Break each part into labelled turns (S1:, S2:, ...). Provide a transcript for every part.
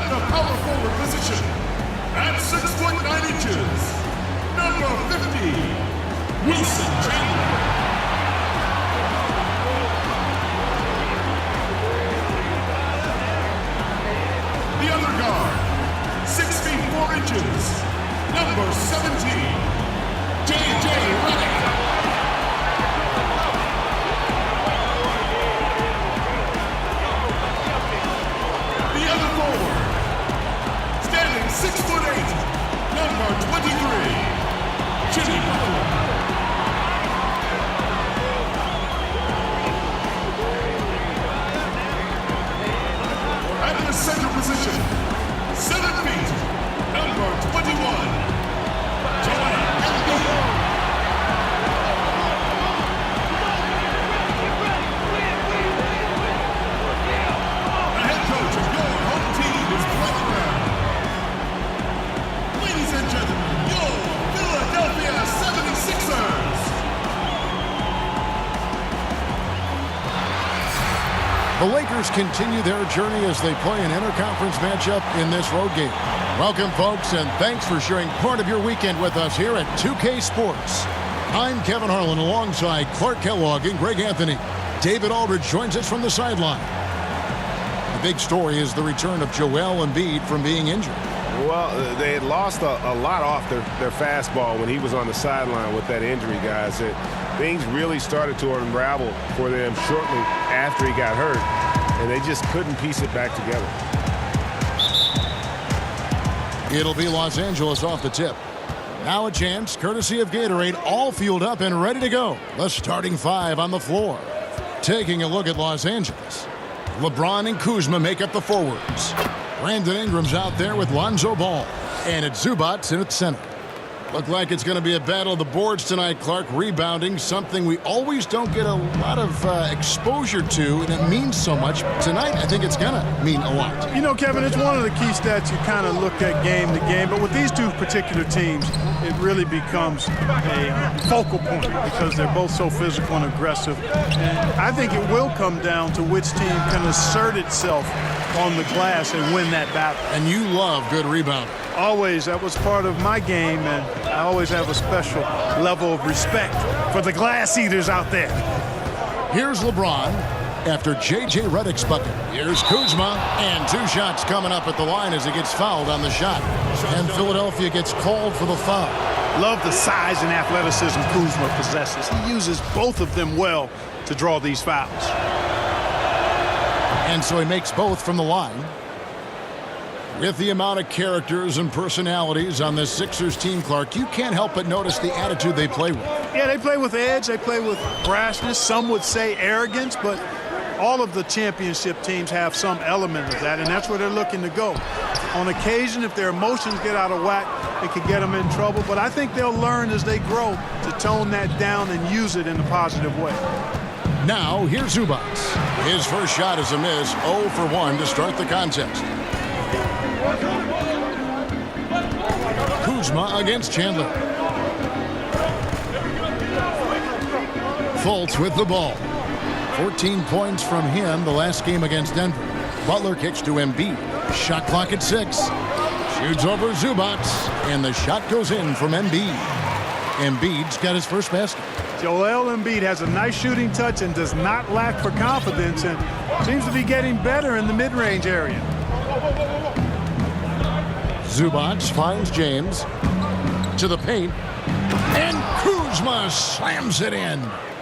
S1: At the power forward position, at 6 foot 9 inches, number 50, Wilson Chandler. The other guard, 6 feet 4 inches, number 17, J.J. Redick. The other forward, standing 6 foot 8, number 23, Jimmy Butler. At the center position, 7 feet, number 21, Joel Embiid. The head coach of your home team is Brett Brown. Ladies and gentlemen, your Philadelphia 76ers.
S2: The Lakers continue their journey as they play an interconference matchup in this road game. Welcome, folks, and thanks for sharing part of your weekend with us here at 2K Sports. I'm Kevin Harlan alongside Clark Kellogg and Greg Anthony. David Aldridge joins us from the sideline. The big story is the return of Joel Embiid from being injured.
S3: Well, they had lost a lot off their fastball when he was on the sideline with that injury, guys. Things really started to unravel for them shortly after he got hurt, and they just couldn't piece it back together.
S2: It'll be Los Angeles off the tip. Now a chance, courtesy of Gatorade, all fueled up and ready to go. The starting five on the floor. Taking a look at Los Angeles. LeBron and Kuzma make up the forwards. Brandon Ingram's out there with Lonzo Ball. And it's Zubac in at center. Look like it's going to be a battle of the boards tonight, Clark. Rebounding, something we always don't get a lot of exposure to, and it means so much. Tonight, I think it's going to mean a lot.
S4: You know, Kevin, it's one of the key stats you kind of look at game to game, but with these two particular teams, it really becomes a focal point because they're both so physical and aggressive. And I think it will come down to which team can assert itself on the glass and win that battle.
S2: And you love good rebounding.
S4: Always. That was part of my game, and I always have a special level of respect for the glass eaters out there.
S2: Here's LeBron after J.J. Redick's bucket. Here's Kuzma, and 2 shots coming up at the line as he gets fouled on the shot. And Philadelphia gets called for the foul.
S4: Love the size and athleticism Kuzma possesses. He uses both of them well to draw these fouls.
S2: And so he makes both from the line. With the amount of characters and personalities on this Sixers team, Clark, you can't help but notice the attitude they play with.
S4: Yeah, they play with edge. They play with brashness. Some would say arrogance, but all of the championship teams have some element of that, and that's where they're looking to go. On occasion, if their emotions get out of whack, it could get them in trouble, but I think they'll learn as they grow to tone that down and use it in a positive way.
S2: Now, here's Zubac. His first shot is a miss, 0 for 1 to start the contest. Kuzma against Chandler. Fultz with the ball. 14 points from him the last game against Denver. Butler kicks to Embiid. Shot clock at 6. Shoots over Zubac, and the shot goes in from Embiid. Embiid's got his first basket.
S4: Joel Embiid has a nice shooting touch and does not lack for confidence, and seems to be getting better in the mid-range area.
S2: Zubac finds James to the paint, and Kuzma slams it in.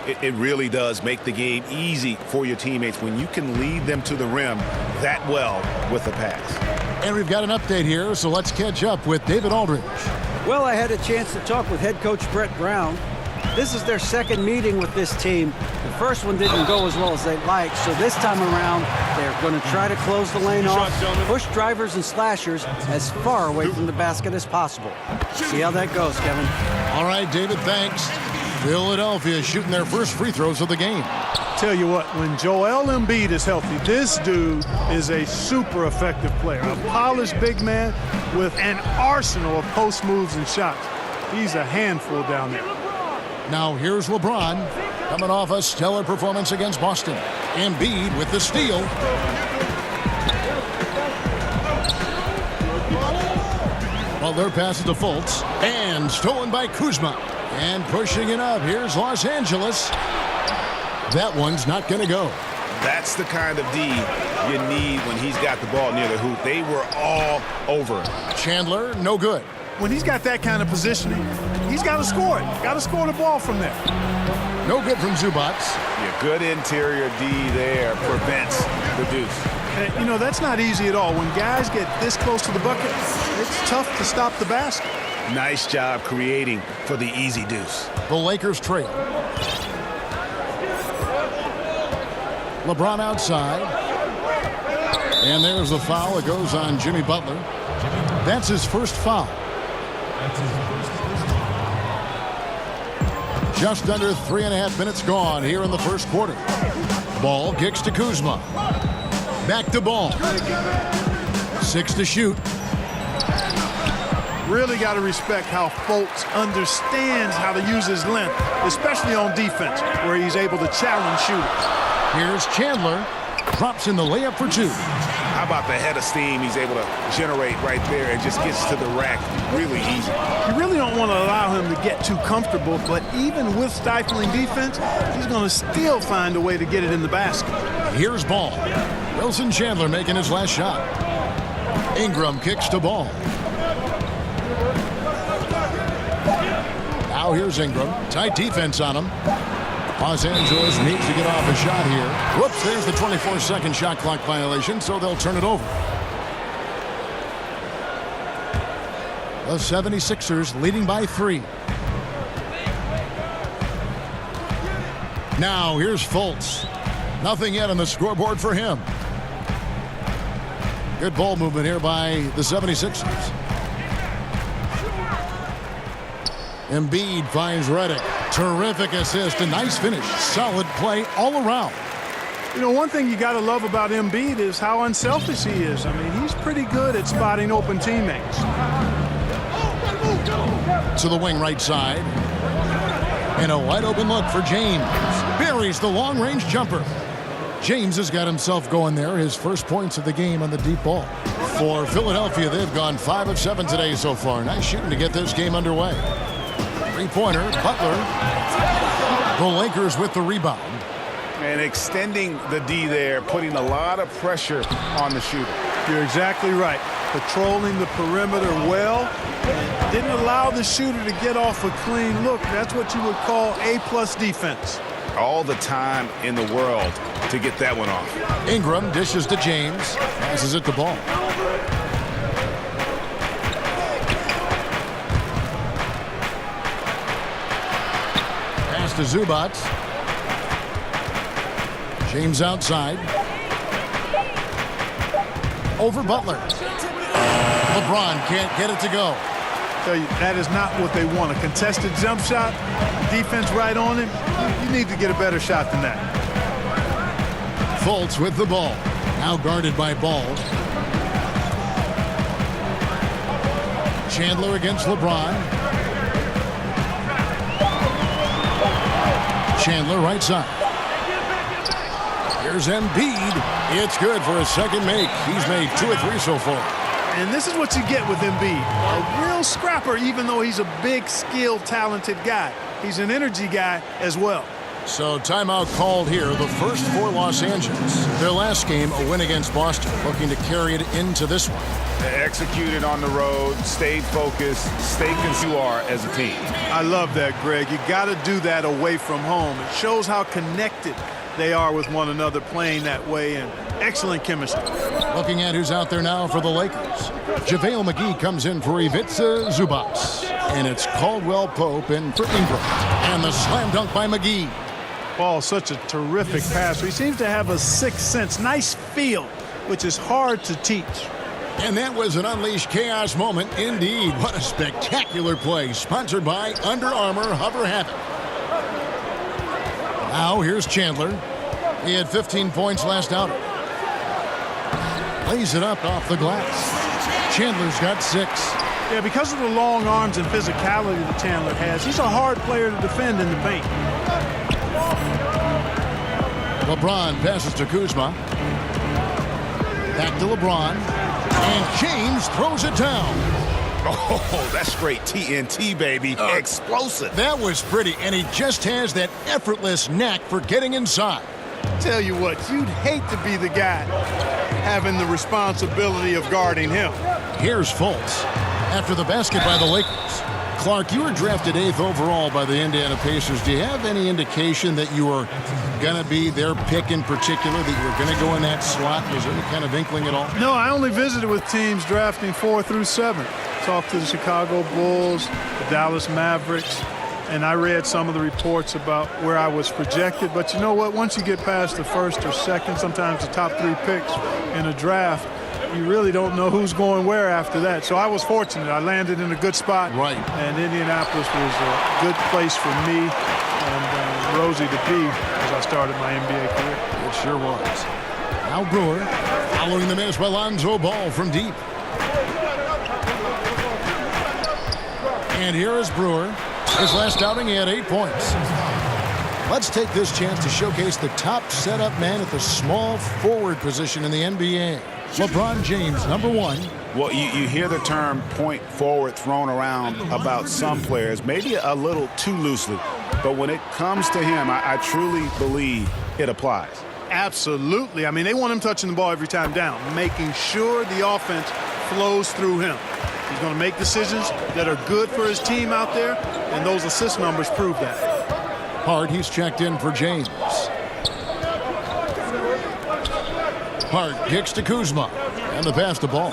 S3: It really does make the game easy for your teammates when you can lead them to the rim that well with a pass.
S2: And we've got an update here, so let's catch up with David Aldridge.
S5: Well, I had a chance to talk with head coach Brett Brown. This is their second meeting with this team. The first one didn't go as well as they'd like, so this time around, they're going to try to close the lane off, push drivers and slashers as far away from the basket as possible. See how that goes, Kevin.
S2: All right, David, thanks. Philadelphia shooting their first free throws of the game.
S4: Tell you what, when Joel Embiid is healthy, this dude is a super effective player. A polished big man with an arsenal of post moves and shots. He's a handful down there.
S2: Now here's LeBron coming off a stellar performance against Boston. Embiid with the steal. Butler passes to Fultz. And stolen by Kuzma. And pushing it up. Here's Los Angeles. That one's not going to go.
S3: That's the kind of D you need when he's got the ball near the hoop. They were all over him.
S2: Chandler, no good.
S4: When he's got that kind of positioning, he's got to score it. Got to score the ball from there.
S2: No good from Zubac.
S3: Yeah, good interior D there prevents the deuce.
S4: And, you know, that's not easy at all. When guys get this close to the bucket, it's tough to stop the basket.
S3: Nice job creating for the easy deuce.
S2: The Lakers trail. LeBron outside. And there's the foul. It goes on Jimmy Butler. That's his first foul. Just under 3.5 minutes gone here in the first quarter. Ball kicks to Kuzma. Back to Ball. 6 to shoot.
S4: Really got to respect how Fultz understands how to use his length, especially on defense, where he's able to challenge shooters.
S2: Here's Chandler. Drops in the layup for 2.
S3: How about the head of steam he's able to generate right there and just gets to the rack really easy.
S4: You really don't want to allow him to get too comfortable, but even with stifling defense, he's going to still find a way to get it in the basket.
S2: Here's Ball. Wilson Chandler making his last shot. Ingram kicks to Ball. Now here's Ingram. Tight defense on him. Los Angeles needs to get off a shot here. Whoops, there's the 24-second shot clock violation, so they'll turn it over. The 76ers leading by 3. Now here's Fultz. Nothing yet on the scoreboard for him. Good ball movement here by the 76ers. Embiid finds Redick. Terrific assist, a nice finish. Solid play all around.
S4: You know, one thing you got to love about Embiid is how unselfish he is. I mean, he's pretty good at spotting open teammates.
S2: To the wing right side. And a wide open look for James. Buries the long-range jumper. James has got himself going there. His first points of the game on the deep ball. For Philadelphia, they've gone 5 of 7 today so far. Nice shooting to get this game underway. Three-pointer, Butler. The Lakers with the rebound.
S3: And extending the D there, putting a lot of pressure on the shooter.
S4: You're exactly right. Patrolling the perimeter well. And didn't allow the shooter to get off a clean look. That's what you would call A+ defense.
S3: All the time in the world to get that one off.
S2: Ingram dishes to James. Passes it to Ball. To Zubac. James outside. Over Butler. LeBron can't get it to go.
S4: Tell you, that is not what they want. A contested jump shot, defense right on him. You need to get a better shot than that.
S2: Fultz with the ball. Now guarded by Ball. Chandler against LeBron. Chandler right side. Here's Embiid. It's good for a second make. He's made 2 or 3 so far.
S4: And this is what you get with Embiid. A real scrapper, even though he's a big, skilled, talented guy. He's an energy guy as well.
S2: So timeout called here. The first for Los Angeles. Their last game, a win against Boston. Looking to carry it into this one.
S3: They executed on the road, stayed focused, stayed as you are as a team.
S4: I love that, Greg. You got to do that away from home. It shows how connected they are with one another playing that way, and excellent chemistry.
S2: Looking at who's out there now for the Lakers. JaVale McGee comes in for Ivica Zubac. And it's Caldwell-Pope in for Ingram. And the slam dunk by McGee.
S4: Paul, such a terrific passer. He seems to have a sixth sense, nice feel, which is hard to teach.
S2: And that was an unleashed chaos moment indeed. What a spectacular play. Sponsored by Under Armour Hover Havoc. Now here's Chandler. He had 15 points last outing. Lays it up off the glass. Chandler's got 6.
S4: Yeah, because of the long arms and physicality that Chandler has, he's a hard player to defend in the paint.
S2: LeBron passes to Kuzma. Back to LeBron. And James throws it down.
S3: Oh, that's straight TNT, baby. Explosive.
S2: That was pretty, and he just has that effortless knack for getting inside.
S4: Tell you what, you'd hate to be the guy having the responsibility of guarding him.
S2: Here's Fultz. After the basket by the Lakers. Clark, you were drafted 8th overall by the Indiana Pacers. Do you have any indication that you were going to be their pick in particular, that you were going to go in that slot? Was there any kind of inkling at all?
S4: No, I only visited with teams drafting 4 through 7. Talked to the Chicago Bulls, the Dallas Mavericks, and I read some of the reports about where I was projected. But you know what? Once you get past the first or second, sometimes the top 3 picks in a draft, you really don't know who's going where after that. So I was fortunate. I landed in a good spot.
S2: Right.
S4: And Indianapolis was a good place for me and Rosie to be as I started my NBA career.
S2: It sure was. Now Brewer following the miss by Lonzo Ball from deep. And here is Brewer. His last outing, he had 8 points. Let's take this chance to showcase the top setup man at the small forward position in the NBA. LeBron James, number 1.
S6: Well, you hear the term point forward thrown around about some players, maybe a little too loosely. But when it comes to him, I truly believe it applies.
S4: Absolutely. I mean, they want him touching the ball every time down, making sure the offense flows through him. He's going to make decisions that are good for his team out there, and those assist numbers prove that.
S2: Hart, he's checked in for James. Hart kicks to Kuzma, and the pass to Ball.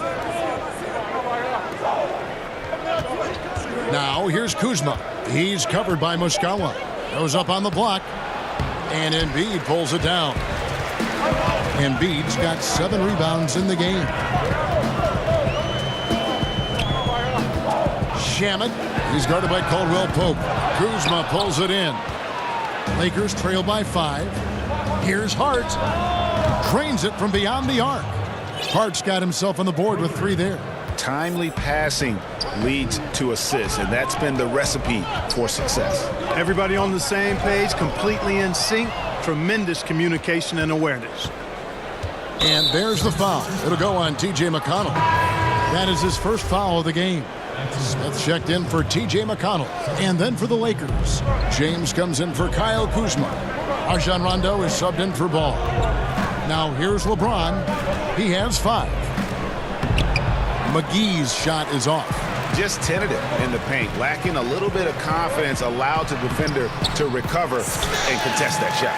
S2: Now here's Kuzma. He's covered by Muscala. Goes up on the block, and Embiid pulls it down. Embiid's got 7 rebounds in the game. Shamet, he's guarded by Caldwell-Pope. Kuzma pulls it in. Lakers trail by 5. Here's Hart. Trains it from beyond the arc. Hart's got himself on the board with 3 there.
S6: Timely passing leads to assists, and that's been the recipe for success.
S4: Everybody on the same page, completely in sync. Tremendous communication and awareness.
S2: And there's the foul. It'll go on T.J. McConnell. That is his first foul of the game. Smith checked in for T.J. McConnell. And then for the Lakers, James comes in for Kyle Kuzma. Rajon Rondo is subbed in for Ball. Now here's LeBron. He has 5. McGee's shot is off.
S3: Just tentative in the paint, lacking a little bit of confidence, allowed the defender to recover and contest that shot.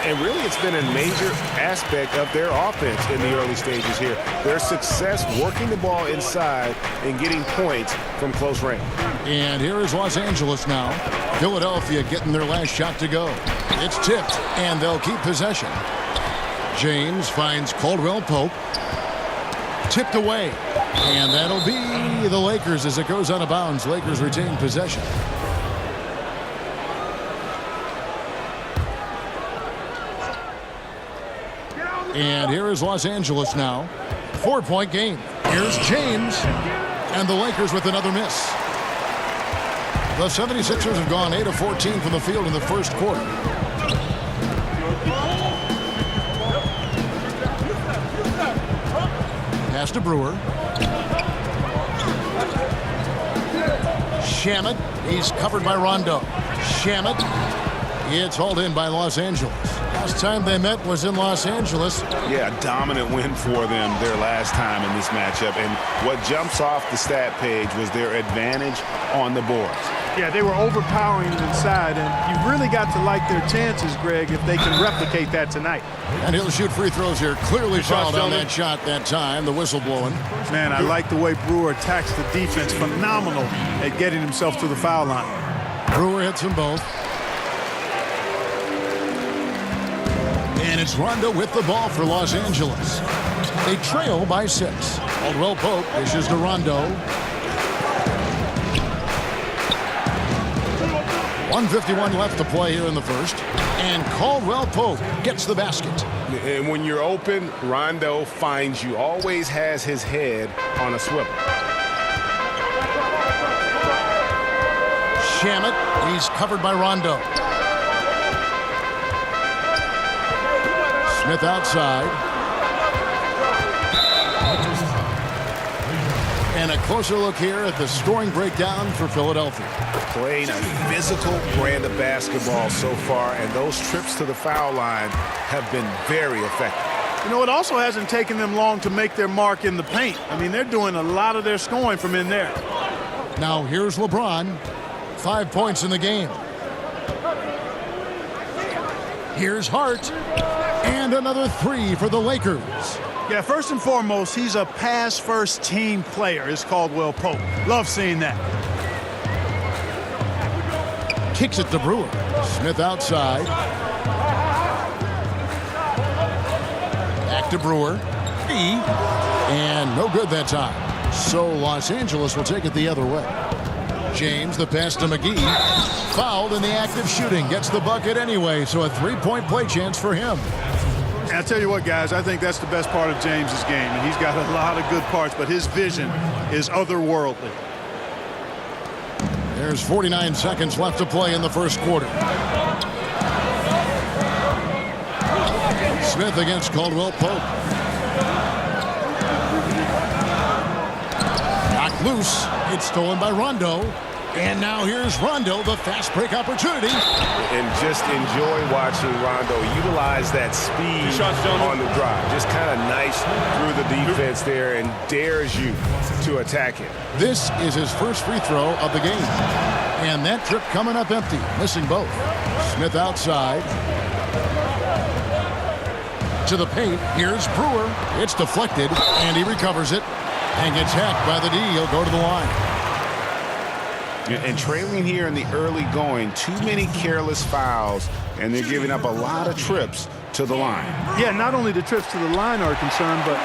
S3: And really, it's been a major aspect of their offense in the early stages here. Their success working the ball inside and getting points from close range.
S2: And here is Los Angeles now. Philadelphia getting their last shot to go. It's tipped, and they'll keep possession. James finds Caldwell-Pope. Tipped away. And that'll be the Lakers as it goes out of bounds. Lakers retain possession. And here is Los Angeles now. 4-point game. Here's James. And the Lakers with another miss. The 76ers have gone 8 of 14 from the field in the first quarter. Pass to Brewer. Shamet. He's covered by Rondo. Shamet. It's hauled in by Los Angeles. Last time they met was in Los Angeles.
S3: Yeah, a dominant win for them their last time in this matchup. And what jumps off the stat page was their advantage on the boards.
S4: Yeah, they were overpowering inside, and you really got to like their chances, Greg, if they can replicate that tonight.
S2: And he'll shoot free throws here. Clearly fouled on that shot that time. The whistle blowing.
S4: Man, I like the way Brewer attacks the defense. Phenomenal at getting himself to the foul line.
S2: Brewer hits them both. And it's Rondo with the ball for Los Angeles. They trail by 6. Caldwell-Pope dishes to Rondo. 1:51 left to play here in the first. And Caldwell-Pope gets the basket.
S3: And when you're open, Rondo finds you. Always has his head on a swivel.
S2: Shamet, he's covered by Rondo. Smith outside. And a closer look here at the scoring breakdown for Philadelphia.
S6: Playing a physical brand of basketball so far, and those trips to the foul line have been very effective.
S4: You know, it also hasn't taken them long to make their mark in the paint. I mean, they're doing a lot of their scoring from in there.
S2: Now here's LeBron. 5 points in the game. Here's Hart. And another 3 for the Lakers.
S4: Yeah, first and foremost, he's a pass-first team player. It's Caldwell-Pope. Love seeing that.
S2: Kicks it to Brewer. Smith outside. Back to Brewer. And no good that time. So Los Angeles will take it the other way. James, the pass to McGee. Fouled in the act of shooting. Gets the bucket anyway, so a 3-point play chance for him.
S4: And I'll tell you what, guys, I think that's the best part of James's game. And he's got a lot of good parts, but his vision is otherworldly.
S2: There's 49 seconds left to play in the first quarter. Smith against Caldwell-Pope. Knocked loose. It's stolen by Rondo. And now here's Rondo, the fast break opportunity.
S3: And just enjoy watching Rondo utilize that speed on the drive. Just kind of nice through the defense there and dares you to attack him.
S2: This is his first free throw of the game. And that trip coming up empty, missing both. Smith outside. To the paint. Here's Brewer. It's deflected, and he recovers it and gets hacked by the D. He'll go to the line.
S6: And trailing here in the early going, too many careless fouls, and they're giving up a lot of trips to the line.
S4: Yeah, not only the trips to the line are a concern, but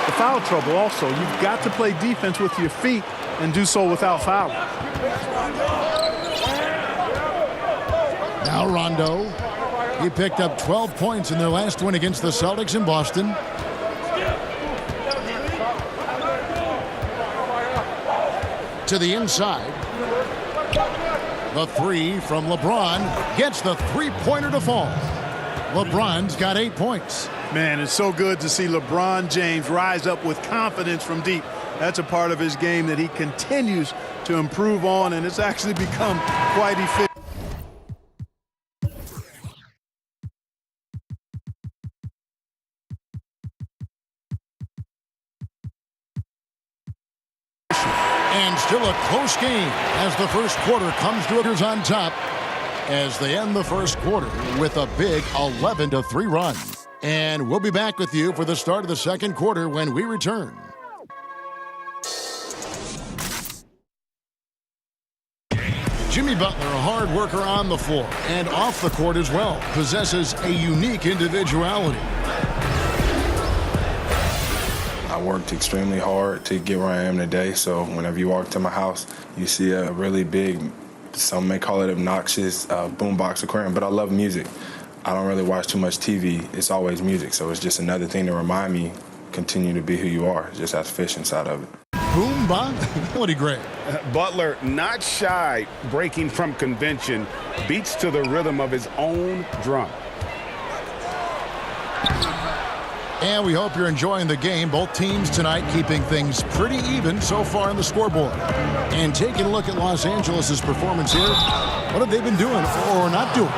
S4: the foul trouble also. You've got to play defense with your feet and do so without fouling.
S2: Now Rondo. He picked up 12 points in their last win against the Celtics in Boston. To the inside. The 3 from LeBron gets the three-pointer to fall. LeBron's got 8 points.
S4: Man, it's so good to see LeBron James rise up with confidence from deep. That's a part of his game that he continues to improve on, and it's actually become quite efficient.
S2: And still a close game as the first quarter comes to it on top as they end the first quarter with a big 11-3 run. And we'll be back with you for the start of the second quarter when we return. Jimmy Butler, a hard worker on the floor and off the court as well, possesses a unique individuality.
S7: I worked extremely hard to get where I am today, so whenever you walk to my house, you see a really big, some may call it obnoxious, boombox aquarium, but I love music. I don't really watch too much TV. It's always music, so it's just another thing to remind me, continue to be who you are, just has fish inside of it.
S2: Boombox? Bloody great.
S3: Butler, not shy, breaking from convention, beats to the rhythm of his own drum.
S2: And we hope you're enjoying the game. Both teams tonight keeping things pretty even so far on the scoreboard. And taking a look at Los Angeles' performance here, what have they been doing or not doing?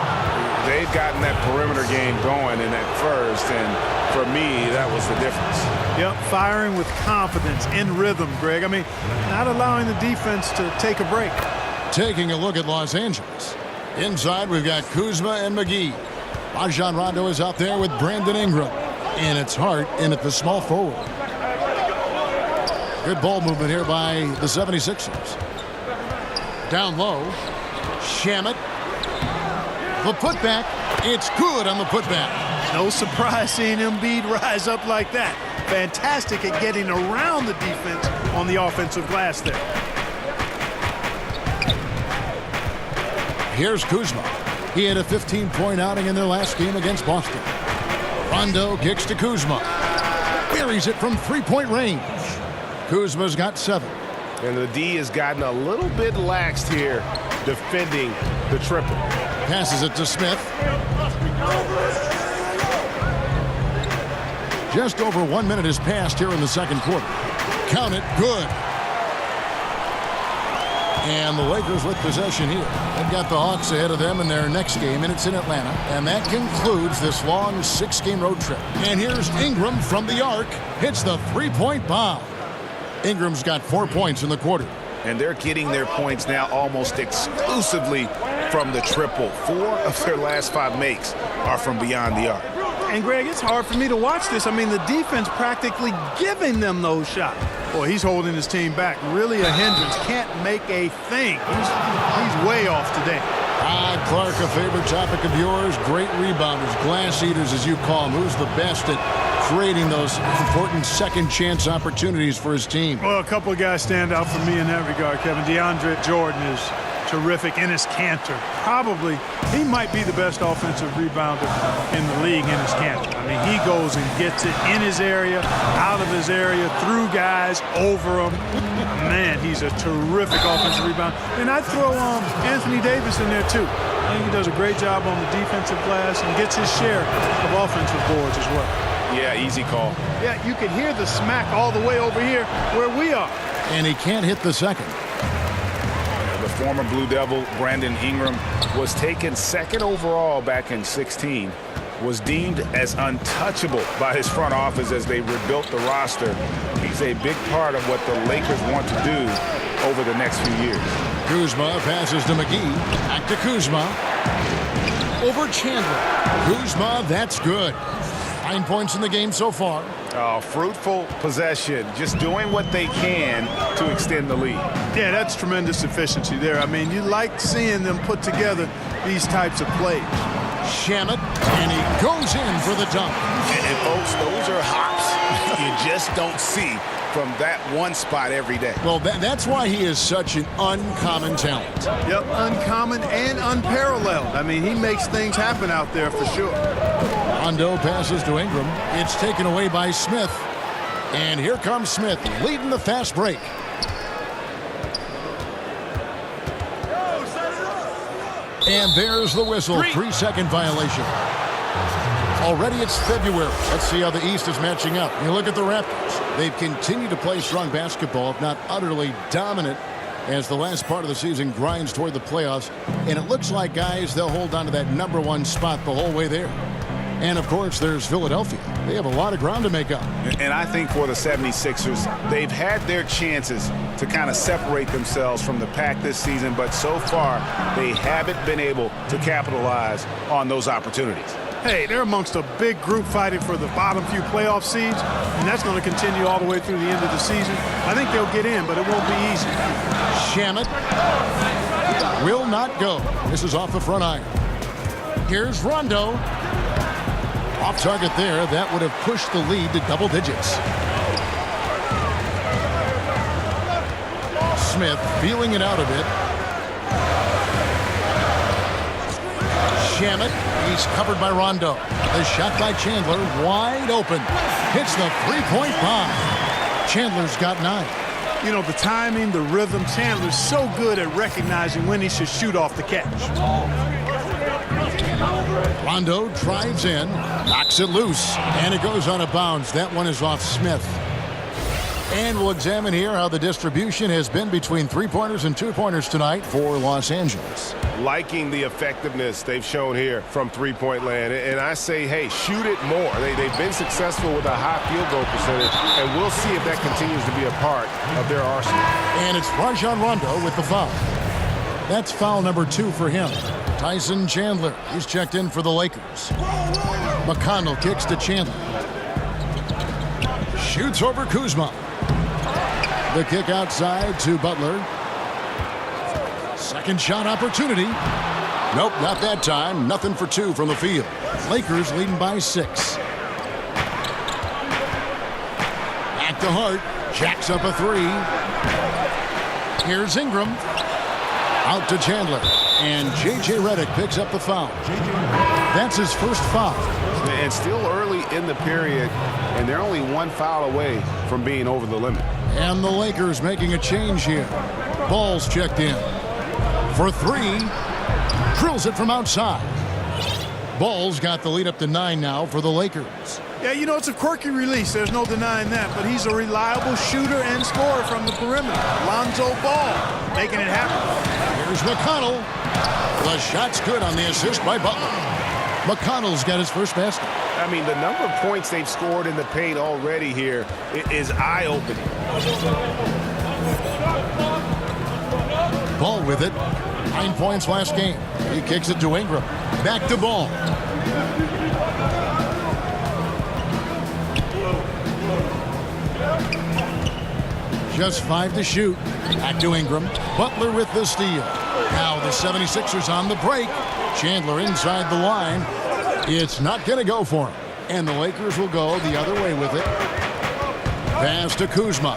S3: They've gotten that perimeter game going in that first, and for me, that was the difference.
S4: Yep, firing with confidence, in rhythm, Greg. I mean, not allowing the defense to take a break.
S2: Taking a look at Los Angeles. Inside, we've got Kuzma and McGee. Rajon Rondo is out there with Brandon Ingram. And it's Hart in at the small forward. Good ball movement here by the 76ers. Down low. Shamet. The putback. It's good on the putback.
S4: No surprise seeing Embiid rise up like that. Fantastic at getting around the defense on the offensive glass there.
S2: Here's Kuzma. He had a 15-point outing in their last game against Boston. Rondo kicks to Kuzma. Buries it from three-point range. Kuzma's got 7.
S3: And the D has gotten a little bit laxed here defending the triple.
S2: Passes it to Smith. Just over 1 minute has passed here in the second quarter. Count it, good. And the Lakers with possession here. They've got the Hawks ahead of them in their next game, and it's in Atlanta. And that concludes this long 6-game road trip. And here's Ingram from the arc. Hits the three-point bomb. Ingram's got 4 points in the quarter.
S6: And they're getting their points now almost exclusively from the triple. 4 of their last 5 makes are from beyond the arc.
S4: And, Greg, it's hard for me to watch this. I mean, the defense practically giving them those shots. Boy, he's holding his team back. Really a hindrance. Can't make a thing. He's way off today.
S2: Clark, a favorite topic of yours. Great rebounders, glass eaters, as you call them. Who's the best at creating those important second chance opportunities for his team?
S4: Well, a couple of guys stand out for me in that regard, Kevin. DeAndre Jordan is terrific. Enes Kanter, probably, he might be the best offensive rebounder in the league. Enes Kanter. I mean, he goes and gets it in his area, out of his area, through guys, over them. Man, he's a terrific offensive rebounder. And I'd throw Anthony Davis in there, too. I think he does a great job on the defensive glass and gets his share of offensive boards as well.
S6: Yeah, easy call.
S4: Yeah, you can hear the smack all the way over here where we are.
S2: And he can't hit the second.
S6: The former Blue Devil, Brandon Ingram, was taken 2nd overall back in 2016, was deemed as untouchable by his front office as they rebuilt the roster. He's a big part of what the Lakers want to do over the next few years.
S2: Kuzma passes to McGee. Back to Kuzma. Over Chandler. Kuzma, that's good. 9 points in the game so far.
S6: Fruitful possession, just doing what they can to extend the lead.
S4: Yeah, that's tremendous efficiency there. I mean, you like seeing them put together these types of plays.
S2: Shamet, and he goes in for the dunk.
S6: And folks, those are hops you just don't see from that one spot every day.
S2: Well, that's why he is such an uncommon talent.
S4: Yep, uncommon and unparalleled. I mean, he makes things happen out there for sure.
S2: Rondo passes to Ingram. It's taken away by Smith. And here comes Smith leading the fast break. And there's the whistle. 3-second violation. Already it's February. Let's see how the East is matching up. You look at the Raptors. They've continued to play strong basketball, if not utterly dominant, as the last part of the season grinds toward the playoffs. And it looks like, guys, they'll hold on to that #1 spot the whole way there. And, of course, there's Philadelphia. They have a lot of ground to make up.
S6: And I think for the 76ers, they've had their chances to kind of separate themselves from the pack this season, but so far they haven't been able to capitalize on those opportunities.
S4: Hey, they're amongst a big group fighting for the bottom few playoff seeds, and that's going to continue all the way through the end of the season. I think they'll get in, but it won't be easy.
S2: Shamet will not go. This is off the front iron. Here's Rondo. Off target there. That would have pushed the lead to double digits. Smith feeling it out a bit. Shamet, he's covered by Rondo. The shot by Chandler, wide open. Hits the three-point bomb. Chandler's got 9.
S4: You know, the timing, the rhythm, Chandler's so good at recognizing when he should shoot off the catch.
S2: Rondo drives in, knocks it loose, and it goes out of bounds. That one is off Smith. And we'll examine here how the distribution has been between three-pointers and two-pointers tonight for Los Angeles.
S3: Liking the effectiveness they've shown here from three-point land. And I say, hey, shoot it more. They've been successful with a high field goal percentage, and we'll see if that continues to be a part of their arsenal.
S2: And it's Rajon Rondo with the foul. That's foul number 2 for him. Tyson Chandler, he's checked in for the Lakers. McConnell kicks to Chandler. Shoots over Kuzma. The kick outside to Butler. Second shot opportunity. Nope, not that time. Nothing for 2 from the field. Lakers leading by 6. Back to Hart. Jacks up a 3. Here's Ingram. Out to Chandler. And J.J. Redick picks up the foul. That's his first foul.
S3: And still early in the period, and they're only 1 foul away from being over the limit.
S2: And the Lakers making a change here. Ball's checked in. For 3. Drills it from outside. Ball's got the lead up to 9 now for the Lakers.
S4: Yeah, you know, it's a quirky release. There's no denying that. But he's a reliable shooter and scorer from the perimeter. Lonzo Ball making it happen.
S2: Here's McConnell. The shot's good on the assist by Butler. McConnell's got his first basket.
S3: I mean, the number of points they've scored in the paint already here is eye-opening.
S2: Ball with it. 9 points last game. He kicks it to Ingram. Back to Ball. Just 5 to shoot. Back to Ingram. Butler with the steal. Now the 76ers on the break. Chandler inside the line. It's not going to go for him. And the Lakers will go the other way with it. Pass to Kuzma.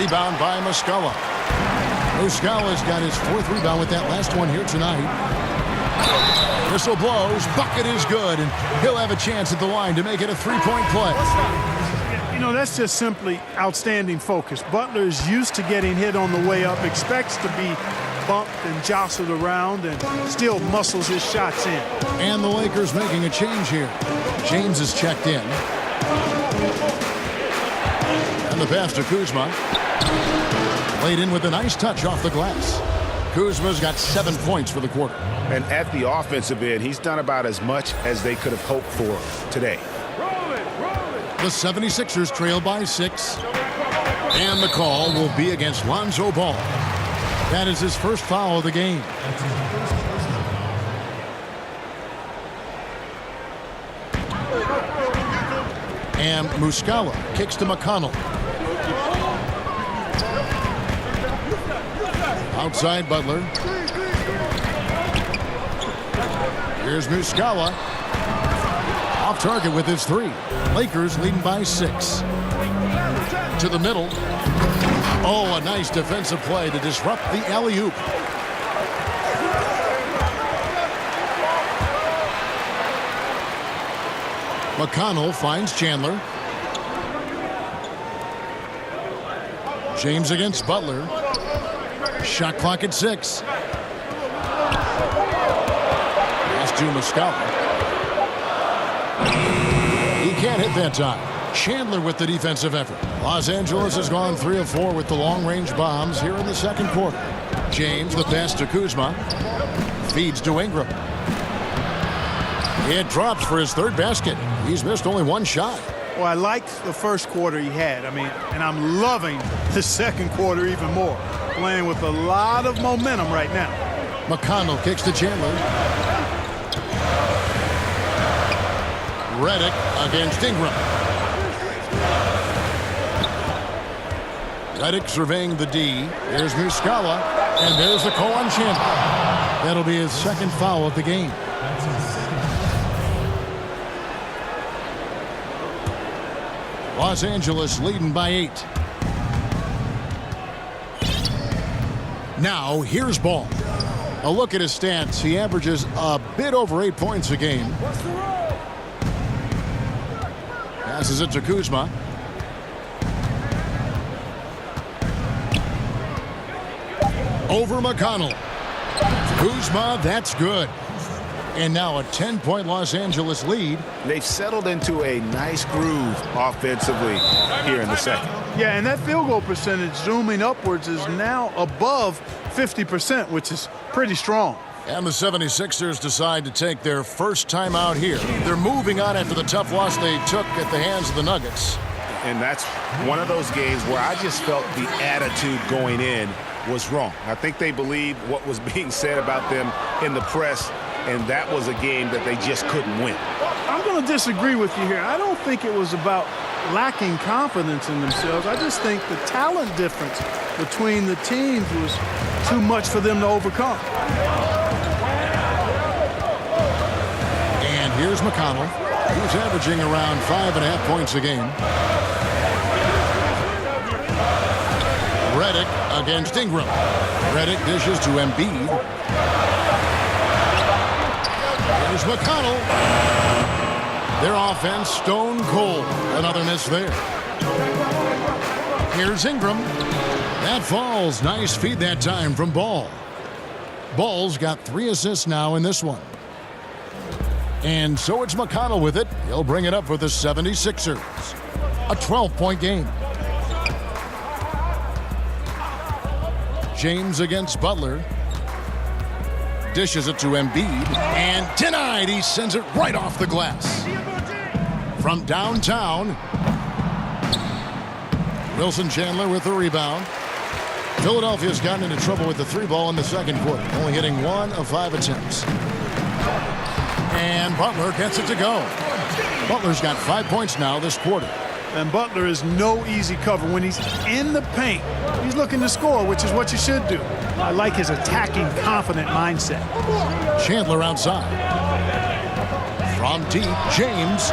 S2: Rebound by Muscala. Muscala's got his 4th rebound with that last one here tonight. Whistle blows. Bucket is good. And he'll have a chance at the line to make it a 3-point play.
S4: You know, that's just simply outstanding focus. Butler is used to getting hit on the way up, expects to be bumped and jostled around, and still muscles his shots in.
S2: And the Lakers making a change here. James is checked in. And the pass to Kuzma. Laid in with a nice touch off the glass. Kuzma's got 7 points for the quarter.
S3: And at the offensive end, he's done about as much as they could have hoped for today.
S2: The 76ers trail by 6. And the call will be against Lonzo Ball. That is his first foul of the game. And Muscala kicks to McConnell. Outside Butler. Here's Muscala. Off target with his 3. Lakers leading by 6. To the middle. Oh, a nice defensive play to disrupt the alley-oop. McConnell finds Chandler. James against Butler. Shot clock at 6. Pass to Muscala. He can't hit that time. Chandler with the defensive effort. Los Angeles has gone 3 of 4 with the long-range bombs here in the second quarter. James, the pass to Kuzma. Feeds to Ingram. It drops for his 3rd basket. He's missed only 1 shot.
S4: Well, I liked the first quarter he had. I mean, and I'm loving the second quarter even more. Playing with a lot of momentum right now.
S2: McConnell kicks to Chandler. Redick against Ingram. Redick surveying the D. There's Muscala. And there's the call on Chandler. That'll be his 2nd foul of the game. Los Angeles leading by 8. Now, here's Ball. A look at his stats. He averages a bit over 8 points a game. Passes it to Kuzma. Over McConnell. Kuzma, that's good. And now a 10-point Los Angeles lead.
S3: They've settled into a nice groove offensively here in the second.
S4: Yeah, and that field goal percentage zooming upwards is now above 50%, which is pretty strong.
S2: And the 76ers decide to take their first time out here. They're moving on after the tough loss they took at the hands of the Nuggets.
S3: And that's one of those games where I just felt the attitude going in was wrong. I think they believed what was being said about them in the press, and that was a game that they just couldn't win.
S4: I'm going to disagree with you here. I don't think it was about lacking confidence in themselves. I just think the talent difference between the teams was too much for them to overcome.
S2: And here's McConnell, who's averaging around 5.5 points a game. Redick against Ingram. Redick dishes to Embiid. Here's McConnell. Their offense stone cold. Another miss there. Here's Ingram. That falls. Nice feed that time from Ball. Ball's got 3 assists now in this one. And so it's McConnell with it. He'll bring it up for the 76ers. A 12-point game. James against Butler. Dishes it to Embiid. And denied. He sends it right off the glass. From downtown, Wilson Chandler with the rebound. Philadelphia's gotten into trouble with the three ball in the second quarter, only hitting 1 of 5 attempts. And Butler gets it to go. Butler's got 5 points now this quarter.
S4: And Butler is no easy cover. When he's in the paint, he's looking to score, which is what you should do. I like his attacking, confident mindset.
S2: Chandler outside. From deep, James.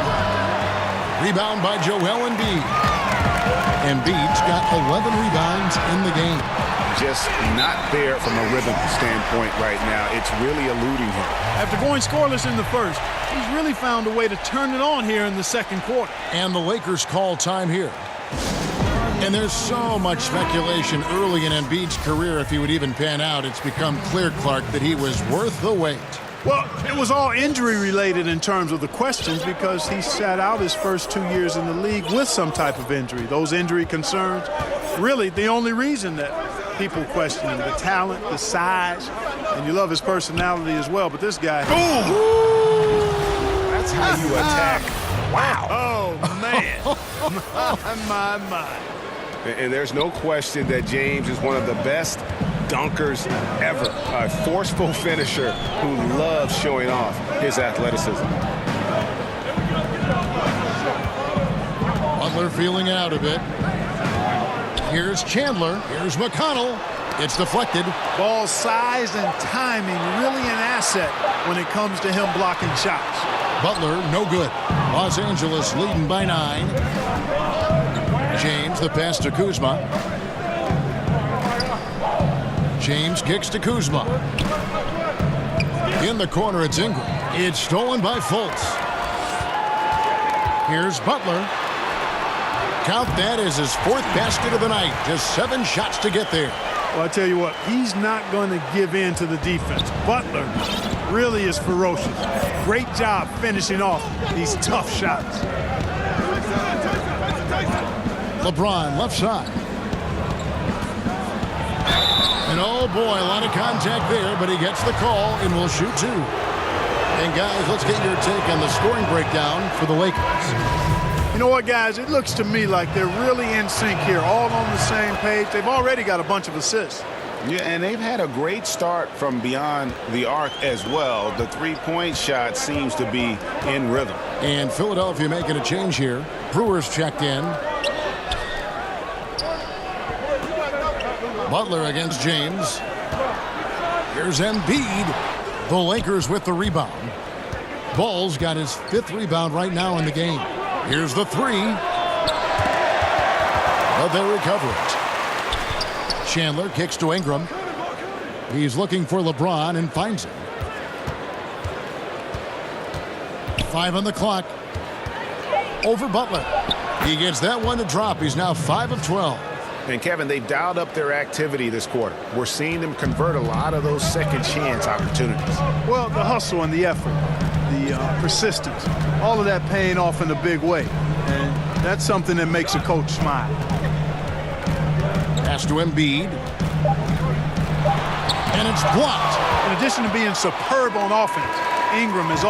S2: Rebound by Joel Embiid. Embiid's got 11 rebounds in the game.
S6: Just not there from a rhythm standpoint right now. It's really eluding him.
S4: After going scoreless in the first, he's really found a way to turn it on here in the second quarter.
S2: And the Lakers call time here. And there's so much speculation early in Embiid's career if he would even pan out. It's become clear, Clark, that he was worth the wait.
S4: Well, it was all injury-related in terms of the questions because he sat out his first 2 years in the league with some type of injury. Those injury concerns, really the only reason that people question him, the talent, the size, and you love his personality as well. But this guy, boom!
S6: That's how you attack. Wow.
S4: Oh, man. my.
S3: And there's no question that James is one of the best dunkers ever. A forceful finisher who loves showing off his athleticism.
S2: Butler feeling out a bit. Here's Chandler. Here's McConnell. It's deflected.
S4: Ball size and timing really an asset when it comes to him blocking shots.
S2: Butler, no good. Los Angeles leading by 9. James, the pass to Kuzma. James kicks to Kuzma. In the corner, it's Ingram. It's stolen by Fultz. Here's Butler. Count that as his 4th basket of the night. Just 7 shots to get there.
S4: Well, I tell you what, he's not going to give in to the defense. Butler really is ferocious. Great job finishing off these tough shots.
S2: LeBron left side. And oh boy, a lot of contact there, but he gets the call and will shoot 2. And guys, let's get your take on the scoring breakdown for the Lakers.
S4: You know what, guys? It looks to me like they're really in sync here, all on the same page. They've already got a bunch of assists.
S6: Yeah, and they've had a great start from beyond the arc as well. The three-point shot seems to be in rhythm.
S2: And Philadelphia making a change here. Brewer's checked in. Butler against James. Here's Embiid. The Lakers with the rebound. Ball's got his 5th rebound right now in the game. Here's the 3. But they recover it. Chandler kicks to Ingram. He's looking for LeBron and finds him. 5 on the clock. Over Butler. He gets that one to drop. He's now 5 of 12.
S3: And Kevin, they've dialed up their activity this quarter. We're seeing them convert a lot of those second chance opportunities.
S4: Well, the hustle and the effort, the persistence, all of that paying off in a big way. And that's something that makes a coach smile.
S2: Pass to Embiid. And it's blocked.
S4: In addition to being superb on offense, Ingram is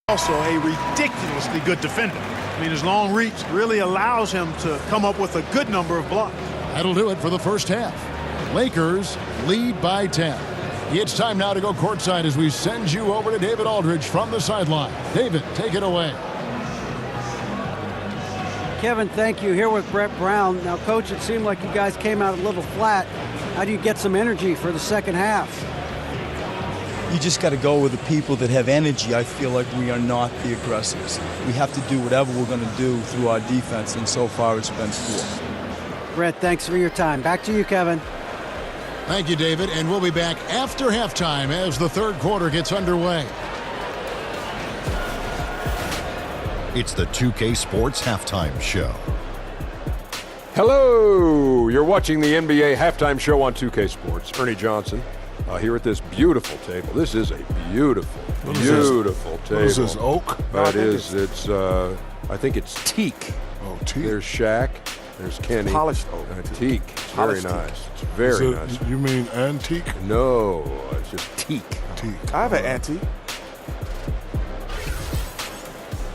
S4: also a ridiculously good defender. I mean, his long reach really allows him to come up with a good number of blocks.
S2: That'll do it for the first half. Lakers lead by 10. It's time now to go courtside as we send you over to David Aldridge from the sideline. David, take it away.
S5: Kevin, thank you. Here with Brett Brown. Now, Coach, it seemed like you guys came out a little flat. How do you get some energy for the second half?
S8: You just got to go with the people that have energy. I feel like we are not the aggressors. We have to do whatever we're going to do through our defense, and so far it's been poor.
S5: Brett, thanks for your time. Back to you, Kevin.
S2: Thank you, David, and we'll be back after halftime as the third quarter gets underway.
S9: It's the 2K Sports Halftime Show. Hello! You're watching the NBA halftime show on 2K Sports. Ernie Johnson here at this beautiful table. This is a beautiful table.
S1: What is this, oak?
S9: It is. It's, I think it's teak.
S1: Oh, teak.
S9: There's Shaq. There's Kenny.
S6: Polished oak.
S9: Teak. It's very nice. It's very nice.
S1: You mean antique?
S9: No, it's just teak.
S1: Teak.
S6: I have an antique.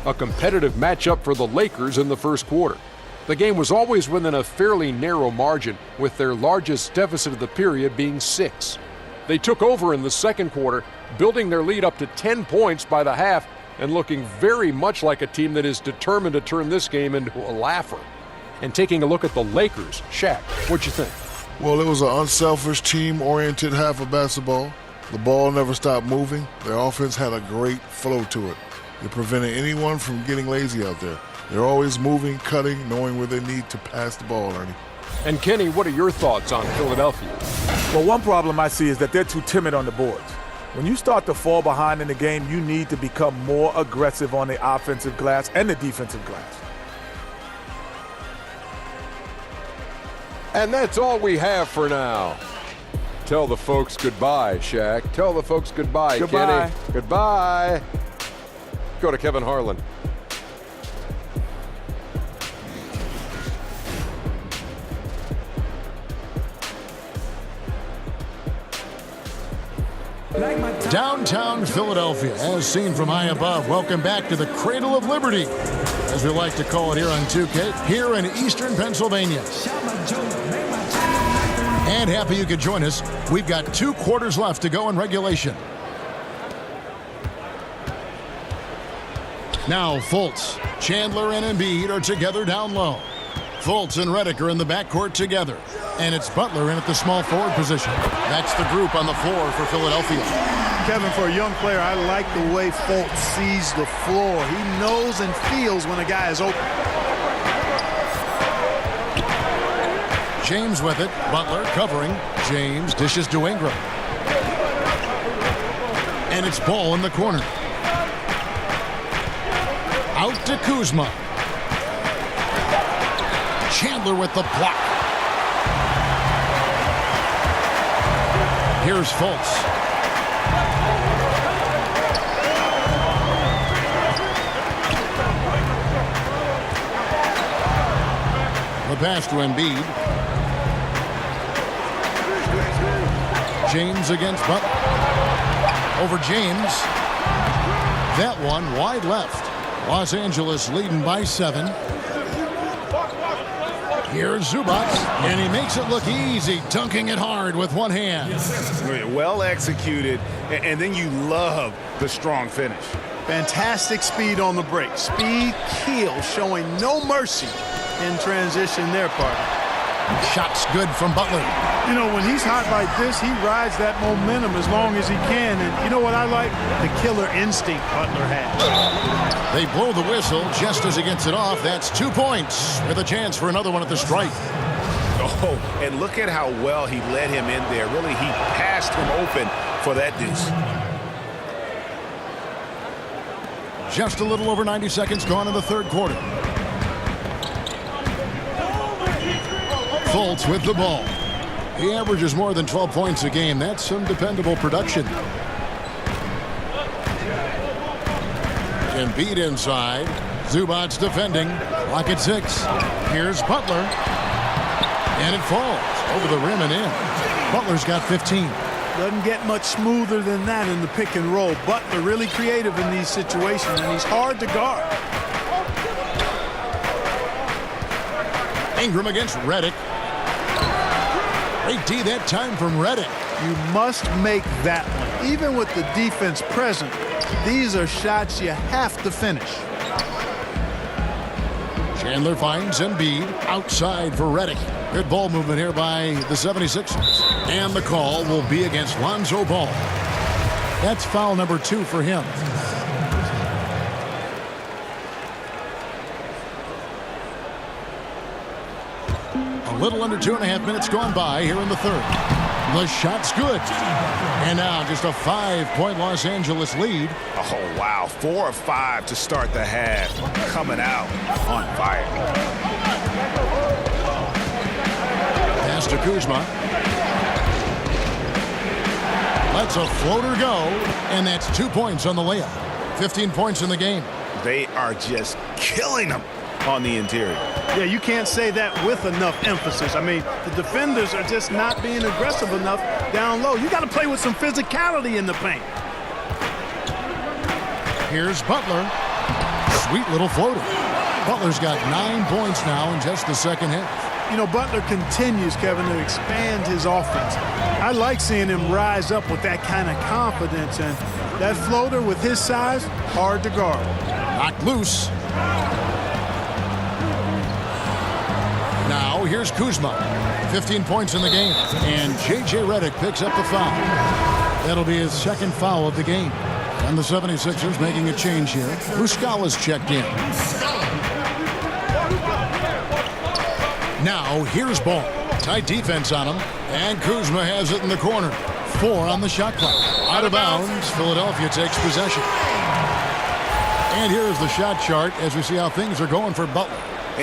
S9: A competitive matchup for the Lakers in the first quarter. The game was always within a fairly narrow margin, with their largest deficit of the period being 6. They took over in the second quarter, building their lead up to 10 points by the half and looking very much like a team that is determined to turn this game into a laugher. And taking a look at the Lakers, Shaq, what'd you think?
S1: Well, it was an unselfish, team-oriented half of basketball. The ball never stopped moving. Their offense had a great flow to it. It prevented anyone from getting lazy out there. They're always moving, cutting, knowing where they need to pass the ball, Ernie.
S9: And Kenny, what are your thoughts on Philadelphia?
S10: Well, one problem I see is that they're too timid on the boards. When you start to fall behind in the game, you need to become more aggressive on the offensive glass and the defensive glass.
S9: And that's all we have for now. Tell the folks goodbye, Shaq. Tell the folks goodbye,
S10: Goodbye.
S9: Kenny. Goodbye. Go to Kevin Harlan.
S2: Downtown Philadelphia, as seen from high above. Welcome back to the Cradle of Liberty, as we like to call it here on 2K, here in eastern Pennsylvania. And happy you could join us. We've got 2 quarters left to go in regulation. Now Fultz, Chandler, and Embiid are together down low. Fultz and Redick are in the backcourt together. And it's Butler in at the small forward position. That's the group on the floor for Philadelphia.
S4: Kevin, for a young player, I like the way Fultz sees the floor. He knows and feels when a guy is open.
S2: James with it. Butler covering. James dishes to Ingram. And it's Ball in the corner. Out to Kuzma. Chandler with the block. Here's Fultz. The pass to Embiid. James against Butler. Over James. That one wide left. Los Angeles leading by 7. Here's Zubac, and he makes it look easy, dunking it hard with one hand.
S6: Well executed, and then you love the strong finish.
S4: Fantastic speed on the break. Speed kill, showing no mercy in transition there, partner.
S2: Shots good from Butler.
S4: You know, when he's hot like this, he rides that momentum as long as he can. And you know what I like? The killer instinct Butler has.
S2: They blow the whistle just as he gets it off. That's 2 points with a chance for another one at the stripe.
S6: Oh, and look at how well he led him in there. Really, he passed him open for that deuce.
S2: Just a little over 90 seconds gone in the third quarter. Fultz with the ball. He averages more than 12 points a game. That's some dependable production. Embiid inside. Zubac defending. Clock at 6. Here's Butler. And it falls over the rim and in. Butler's got 15.
S4: Doesn't get much smoother than that in the pick and roll. Butler really creative in these situations, and he's hard to guard.
S2: Ingram against Redick. Great D that time from Redick.
S4: You must make that one. Even with the defense present, these are shots you have to finish.
S2: Chandler finds Embiid outside for Redick. Good ball movement here by the 76ers. And the call will be against Lonzo Ball. That's foul number 2 for him. A little under 2.5 minutes gone by here in the third. The shot's good. And now just a 5-point Los Angeles lead.
S6: Oh, wow. 4 of 5 to start the half. Coming out on fire.
S2: Pass to Kuzma. Lets a floater go, and that's 2 points on the layup. 15 points in the game.
S3: They are just killing them on the interior.
S4: Yeah, you can't say that with enough emphasis. I mean, the defenders are just not being aggressive enough down low. You got to play with some physicality in the paint.
S2: Here's Butler. Sweet little floater. Butler's got 9 points now in just the second half.
S4: You know, Butler continues, Kevin, to expand his offense. I like seeing him rise up with that kind of confidence, and that floater with his size, hard to guard.
S2: Knocked loose. Now here's Kuzma. 15 points in the game. And J.J. Redick picks up the foul. That'll be his second foul of the game. And the 76ers making a change here. Muscala's checked in. Now here's Ball. Tight defense on him. And Kuzma has it in the corner. 4 on the shot clock. Out of bounds. Philadelphia takes possession. And here's the shot chart as we see how things are going for Butler.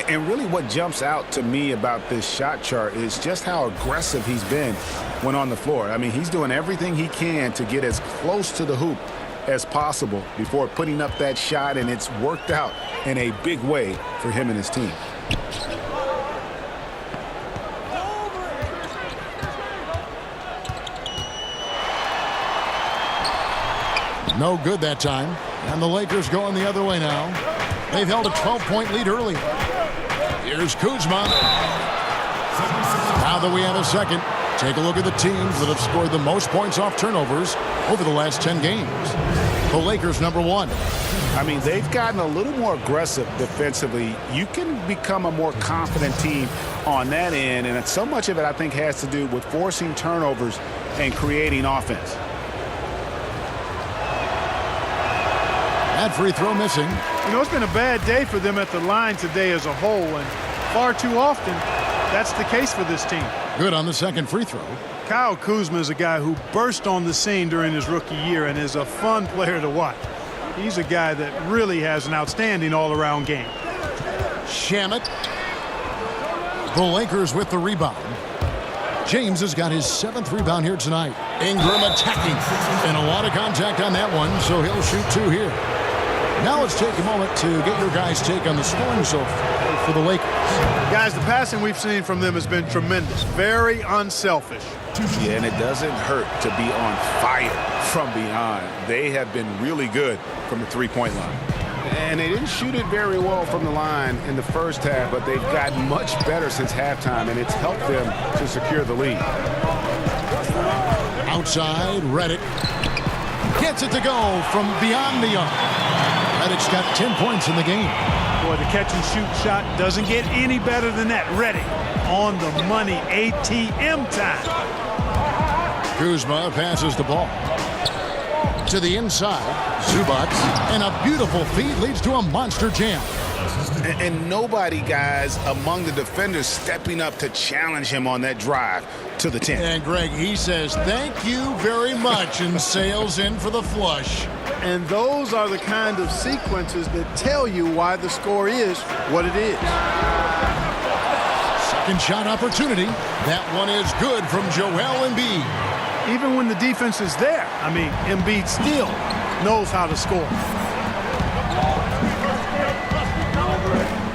S6: And really what jumps out to me about this shot chart is just how aggressive he's been when on the floor. I mean, he's doing everything he can to get as close to the hoop as possible before putting up that shot, and it's worked out in a big way for him and his team.
S2: No good that time. And the Lakers going the other way now. They've held a 12-point lead early. Here's Kuzma. Now that we have a second, take a look at the teams that have scored the most points off turnovers over the last 10 games. The Lakers, number 1.
S6: I mean, they've gotten a little more aggressive defensively. You can become a more confident team on that end, and so much of it, I think, has to do with forcing turnovers and creating offense.
S2: That free throw missing.
S4: You know, it's been a bad day for them at the line today as a whole, and far too often, that's the case for this team.
S2: Good on the second free throw.
S4: Kyle Kuzma is a guy who burst on the scene during his rookie year and is a fun player to watch. He's a guy that really has an outstanding all-around game.
S2: Shamet. The Lakers with the rebound. James has got his 7th rebound here tonight. Ingram attacking. And a lot of contact on that one, so he'll shoot 2 here. Now let's take a moment to get your guys' take on the scoring so far for the Lakers.
S4: Guys, the passing we've seen from them has been tremendous. Very unselfish.
S6: Yeah, and it doesn't hurt to be on fire from behind. They have been really good from the three-point line. And they didn't shoot it very well from the line in the first half, but they've gotten much better since halftime, and it's helped them to secure the lead.
S2: Outside, Redick gets it to go from beyond the arc. Redick's got 10 points in the game.
S4: Boy, the catch-and-shoot shot doesn't get any better than that. Redick on the money, ATM time.
S2: Kuzma passes the ball to the inside. Zubac, and a beautiful feed leads to a monster jam.
S6: And nobody, guys, among the defenders stepping up to challenge him on that drive to the 10.
S2: And Greg, he says, thank you very much, and sails in for the flush.
S4: And those are the kind of sequences that tell you why the score is what it is.
S2: Second shot opportunity. That one is good from Joel Embiid.
S4: Even when the defense is there, I mean, Embiid still knows how to score.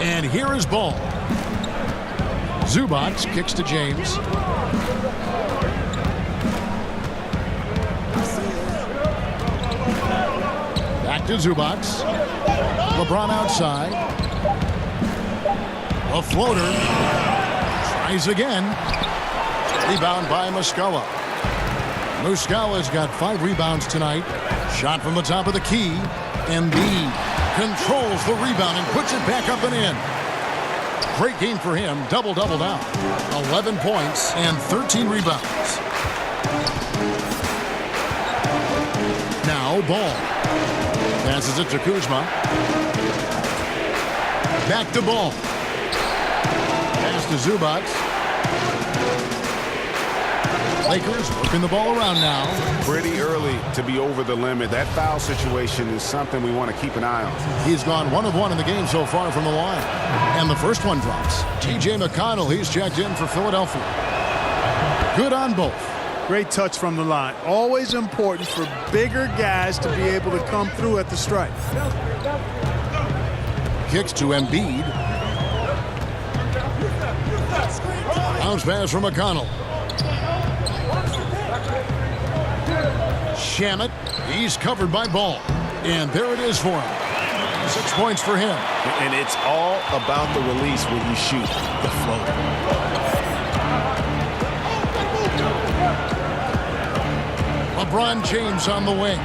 S2: And here is Ball. Zubac kicks to James. Back to Zubac. LeBron outside. A floater. Tries again. Rebound by Muscala. Muscala's got 5 rebounds tonight. Shot from the top of the key. Embiid controls the rebound and puts it back up and in. Great game for him. Double-double now. 11 points and 13 rebounds. Now Ball. Passes it to Kuzma. Back to Ball. Pass to Zubac. Lakers working the ball around now.
S3: Pretty early to be over the limit. That foul situation is something we want to keep an eye on.
S2: He's gone 1 of 1 in the game so far from the line. And the first one drops. T.J. McConnell, he's checked in for Philadelphia. Good on both.
S4: Great touch from the line. Always important for bigger guys to be able to come through at the stripe.
S2: Kicks to Embiid. Bounce pass from McConnell. Shamet, he's covered by Ball. And there it is for him. 6 points for him.
S3: And it's all about the release when you shoot the floater.
S2: LeBron James on the wing.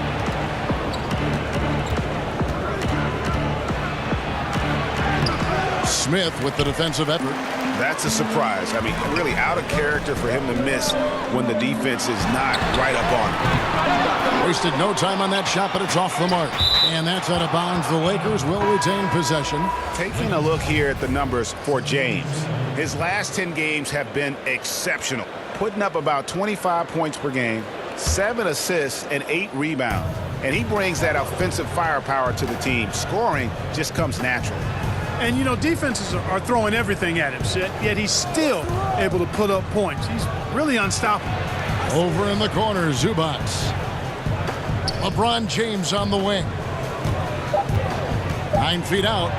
S2: Smith with the defensive effort.
S6: That's a surprise. I mean, really out of character for him to miss when the defense is not right up on him.
S2: Wasted no time on that shot, but it's off the mark. And that's out of bounds. The Lakers will retain possession.
S6: Taking a look here at the numbers for James. His last 10 games have been exceptional. Putting up about 25 points per game, 7 assists, and 8 rebounds. And he brings that offensive firepower to the team. Scoring just comes natural.
S4: And, you know, defenses are throwing everything at him, yet he's still able to put up points. He's really unstoppable.
S2: Over in the corner, Zubac. LeBron James on the wing. 9 feet out.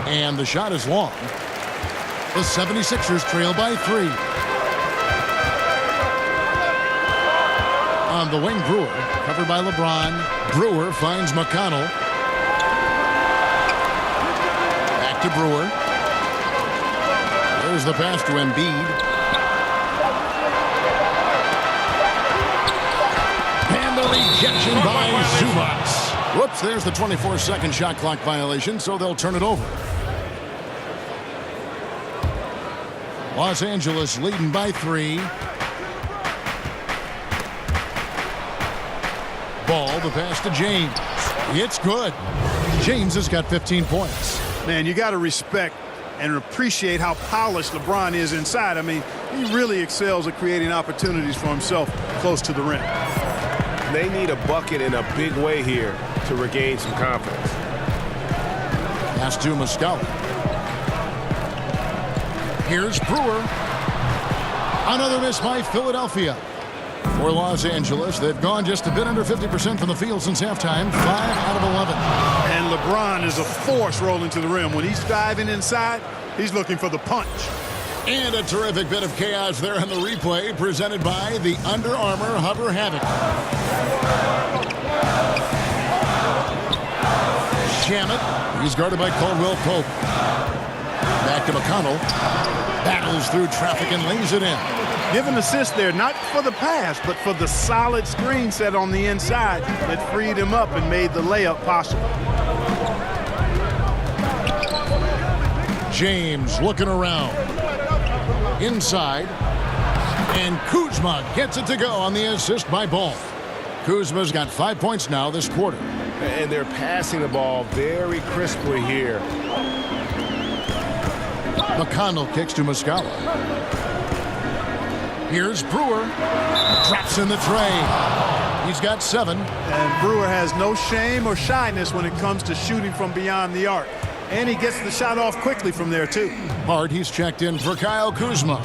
S2: And the shot is long. The 76ers trail by 3. On the wing, Brewer. Covered by LeBron. Brewer finds McConnell. To Brewer. There's the pass to Embiid. And the rejection by Zubac. Whoops, there's the 24-second shot clock violation, so they'll turn it over. Los Angeles leading by 3. Ball, the pass to James. It's good. James has got 15 points.
S4: Man, you got to respect and appreciate how polished LeBron is inside. I mean, he really excels at creating opportunities for himself close to the rim.
S3: They need a bucket in a big way here to regain some confidence.
S2: Pass to Muscala. Here's Brewer. Another miss by Philadelphia. For Los Angeles, they've gone just a bit under 50% from the field since halftime. 5 out of 11.
S4: And LeBron is a force rolling to the rim. When he's diving inside, he's looking for the punch.
S2: And a terrific bit of chaos there on the replay, presented by the Under Armour Hover Havoc. Shamet, he's guarded by Caldwell-Pope. Back to McConnell. Battles through traffic and lays it in.
S4: Give an assist there, not for the pass, but for the solid screen set on the inside that freed him up and made the layup possible.
S2: James looking around. Inside. And Kuzma gets it to go on the assist by Ball. Kuzma's got 5 points now this quarter.
S3: And they're passing the ball very crisply here.
S2: McConnell kicks to Muscala. Here's Brewer. Drops in the tray. He's got 7.
S4: And Brewer has no shame or shyness when it comes to shooting from beyond the arc. And he gets the shot off quickly from there, too.
S2: Hart, he's checked in for Kyle Kuzma.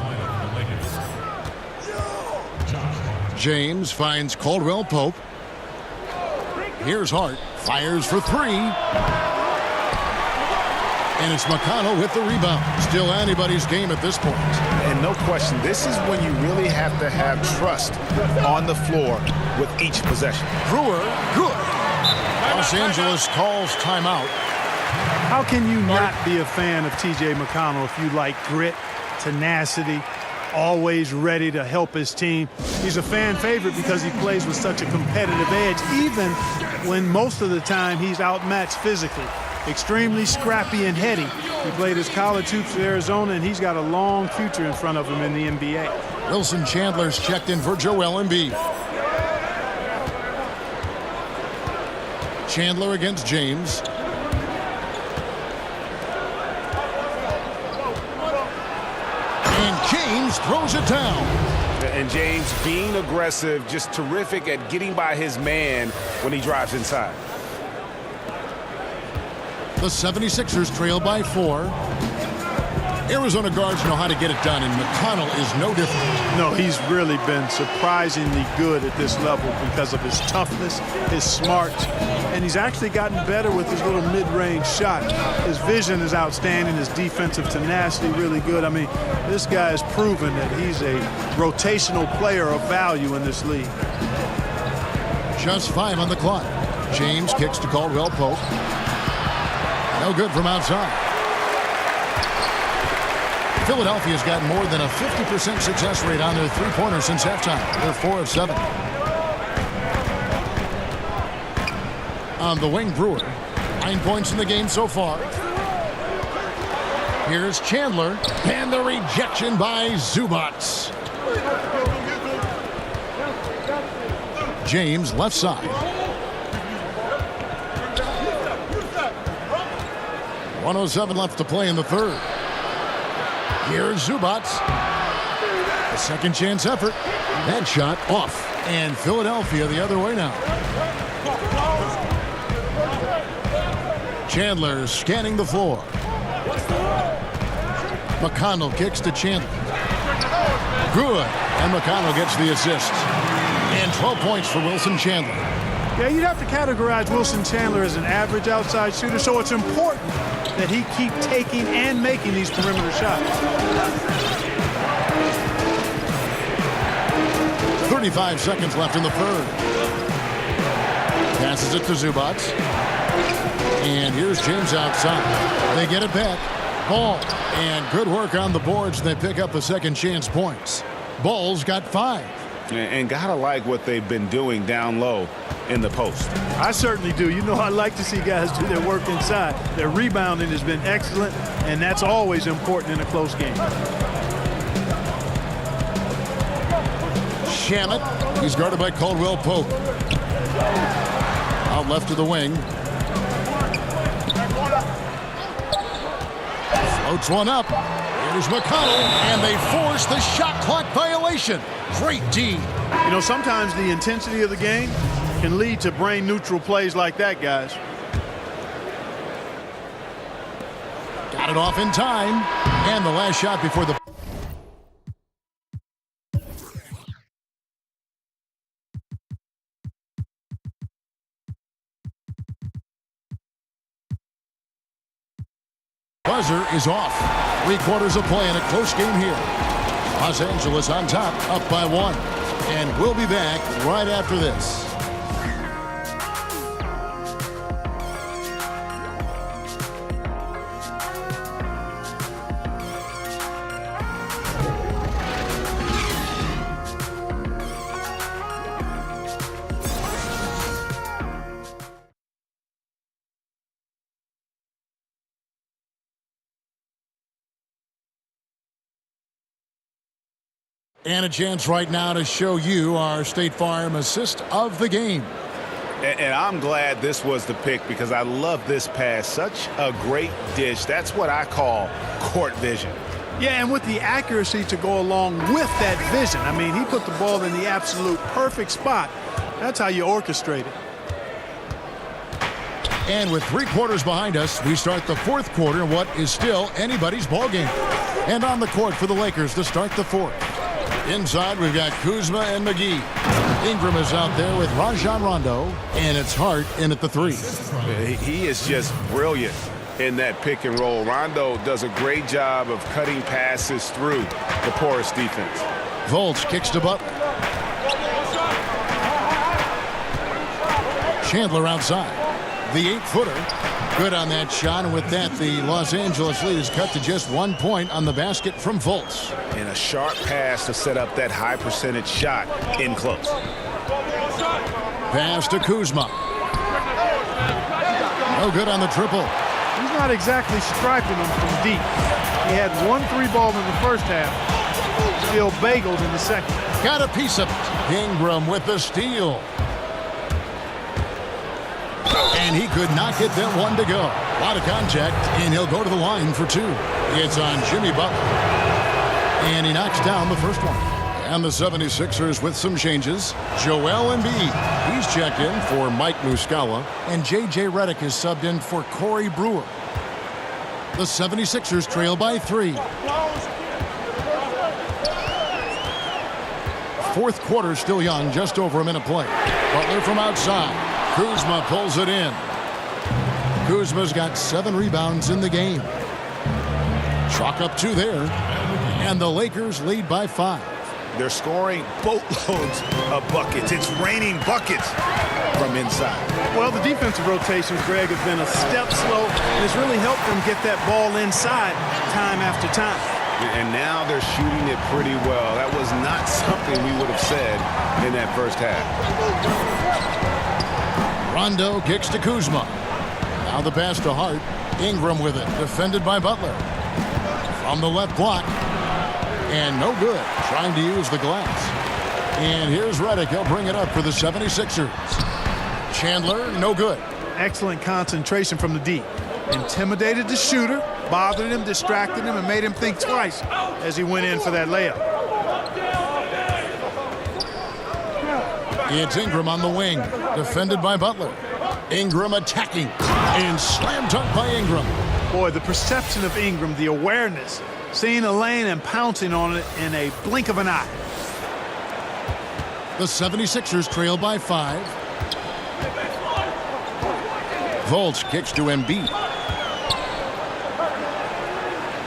S2: James finds Caldwell-Pope. Here's Hart. Fires for 3. And it's McConnell with the rebound. Still anybody's game at this point.
S6: And no question, this is when you really have to have trust on the floor with each possession.
S2: Brewer, good. Los Angeles calls timeout.
S4: How can you not be a fan of T.J. McConnell if you like grit, tenacity, always ready to help his team? He's a fan favorite because he plays with such a competitive edge, even when most of the time he's outmatched physically. Extremely scrappy and heady. He played his college hoops at Arizona, and he's got a long future in front of him in the NBA.
S2: Wilson Chandler's checked in for Joel Embiid. Chandler against James. And James throws it down.
S3: And James being aggressive, just terrific at getting by his man when he drives inside.
S2: The 76ers trail by 4. Arizona guards know how to get it done, and McConnell is no different.
S4: No, he's really been surprisingly good at this level because of his toughness, his smarts, and he's actually gotten better with his little mid-range shot. His vision is outstanding. His defensive tenacity really good. I mean, this guy has proven that he's a rotational player of value in this league.
S2: Just 5 on the clock. James kicks to Caldwell-Pope. No good from outside. Philadelphia's got more than a 50% success rate on their three-pointers since halftime. They're 4 of 7. On the wing, Brewer. 9 points in the game so far. Here's Chandler, and the rejection by Zubac. James, left side. 1:07 left to play in the third. Here's Zubac. A second chance effort. That shot off. And Philadelphia the other way now. Chandler scanning the floor. McConnell kicks to Chandler. Good. And McConnell gets the assist. And 12 points for Wilson Chandler.
S4: Yeah, you'd have to categorize Wilson Chandler as an average outside shooter, so it's important that he keep taking and making these perimeter shots.
S2: 35 seconds left in the third. Passes it to Zubac. And here's James outside. They get it back. Ball. And good work on the boards. They pick up the second chance points. Ball's got 5.
S3: And gotta like what they've been doing down low in the post.
S4: I certainly do. You know, I like to see guys do their work inside. Their rebounding has been excellent, and that's always important in a close game.
S2: Shamet. He's guarded by Caldwell-Pope. Out left to the wing. Floats one up. Here's McConnell, and they force the shot clock violation. Great D.
S4: You know, sometimes the intensity of the game can lead to brain-neutral plays like that, guys.
S2: Got it off in time. And the last shot before the... Buzzer is off. 3 quarters of play in a close game here. Los Angeles on top, up by 1. And we'll be back right after this. And a chance right now to show you our State Farm assist of the game.
S3: And I'm glad this was the pick because I love this pass. Such a great dish. That's what I call court vision.
S4: Yeah, and with the accuracy to go along with that vision. I mean, he put the ball in the absolute perfect spot. That's how you orchestrate it.
S2: And with 3 quarters behind us, we start the fourth quarter in what is still anybody's ball game. And on the court for the Lakers to start the fourth. Inside, we've got Kuzma and McGee. Ingram is out there with Rajon Rondo, and it's Hart in at the 3.
S3: He is just brilliant in that pick and roll. Rondo does a great job of cutting passes through the porous defense.
S2: Volts kicks to Butler. Chandler outside. The 8-footer. Good on that shot, and with that, the Los Angeles lead is cut to just 1 point on the basket from Volts.
S3: And a sharp pass to set up that high percentage shot in close.
S2: Pass to Kuzma. No good on the triple.
S4: He's not exactly striping them from deep. He had 1 3-ball in the first half. Still bageled in the second.
S2: Got a piece of it. Ingram with the steal. And he could not get that one to go. A lot of contact, and he'll go to the line for 2. It's on Jimmy Butler. And he knocks down the first one. And the 76ers with some changes. Joel Embiid, he's checked in for Mike Muscala. And J.J. Redick is subbed in for Corey Brewer. The 76ers trail by 3. Fourth quarter still young, just over a minute play. Butler from outside. Kuzma pulls it in. Kuzma's got 7 rebounds in the game. Chalk up 2 there. And the Lakers lead by 5.
S6: They're scoring boatloads of buckets. It's raining buckets from inside.
S4: Well, the defensive rotations, Greg, have been a step slow, and it's really helped them get that ball inside time after time.
S3: And now they're shooting it pretty well. That was not something we would have said in that first half.
S2: Rondo kicks to Kuzma. Now the pass to Hart. Ingram with it, defended by Butler. From the left block. And no good, trying to use the glass. And here's Redick. He'll bring it up for the 76ers. Chandler, no good.
S4: Excellent concentration from the D. Intimidated the shooter, bothered him, distracted him, and made him think twice as he went in for that layup.
S2: It's Ingram on the wing, defended by Butler. Ingram attacking, and slam dunk by Ingram.
S4: Boy, the perception of Ingram, the awareness, seeing a lane and pouncing on it in a blink of an eye.
S2: The 76ers trail by 5. Volts kicks to Embiid.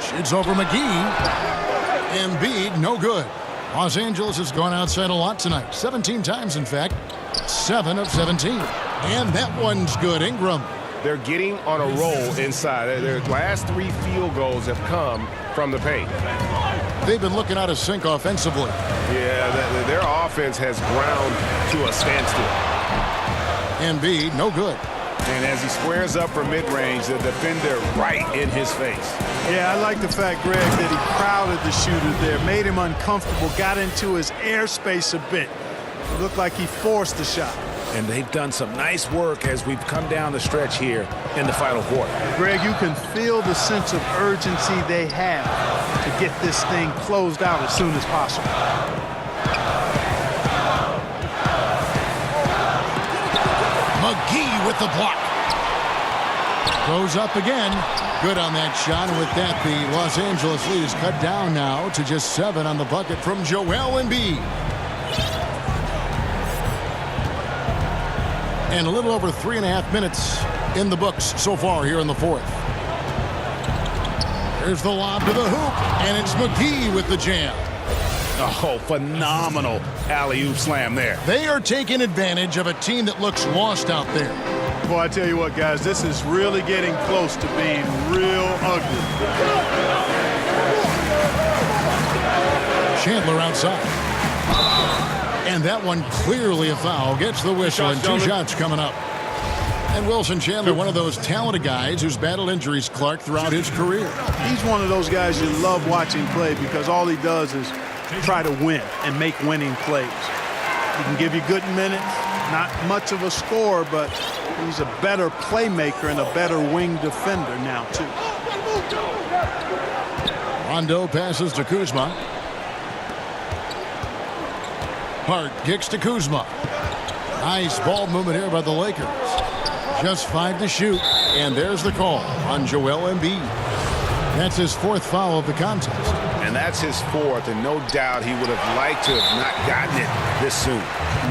S2: Shoots over McGee. Embiid, no good. Los Angeles has gone outside a lot tonight. 17 times, in fact. 7 of 17. And that one's good. Ingram.
S3: They're getting on a roll inside. Their last 3 field goals have come from the paint.
S2: They've been looking out of sync offensively.
S3: Yeah, their offense has ground to a standstill.
S2: Embiid, no good.
S6: And as he squares up for mid-range, the defender right in his face.
S4: Yeah, I like the fact, Greg, that he crowded the shooter there, made him uncomfortable, got into his airspace a bit. It looked like he forced the shot.
S6: And they've done some nice work as we've come down the stretch here in the final quarter.
S4: Greg, you can feel the sense of urgency they have to get this thing closed out as soon as possible.
S2: McGee with the block. Goes up again. Good on that shot. And with that, the Los Angeles lead is cut down now to just 7 on the bucket from Joel Embiid. And a little over 3.5 minutes in the books so far here in the fourth. There's the lob to the hoop, and it's McGee with the jam.
S6: Oh, phenomenal alley-oop slam there.
S2: They are taking advantage of a team that looks lost out there.
S4: Boy, I tell you what, guys, this is really getting close to being real ugly.
S2: Chandler outside. And that one clearly a foul. Gets the whistle, and 2 shots coming up. And Wilson Chandler, one of those talented guys who's battled injuries, Clark, throughout his career.
S4: He's one of those guys you love watching play because all he does is try to win and make winning plays. He can give you good minutes, not much of a scorer, but he's a better playmaker and a better wing defender now, too.
S2: Rondo passes to Kuzma. Hart kicks to Kuzma. Nice ball movement here by the Lakers. Just 5 to shoot, and there's the call on Joel Embiid. That's his 4th foul of the contest.
S6: And that's his 4th, and no doubt he would have liked to have not gotten it this soon.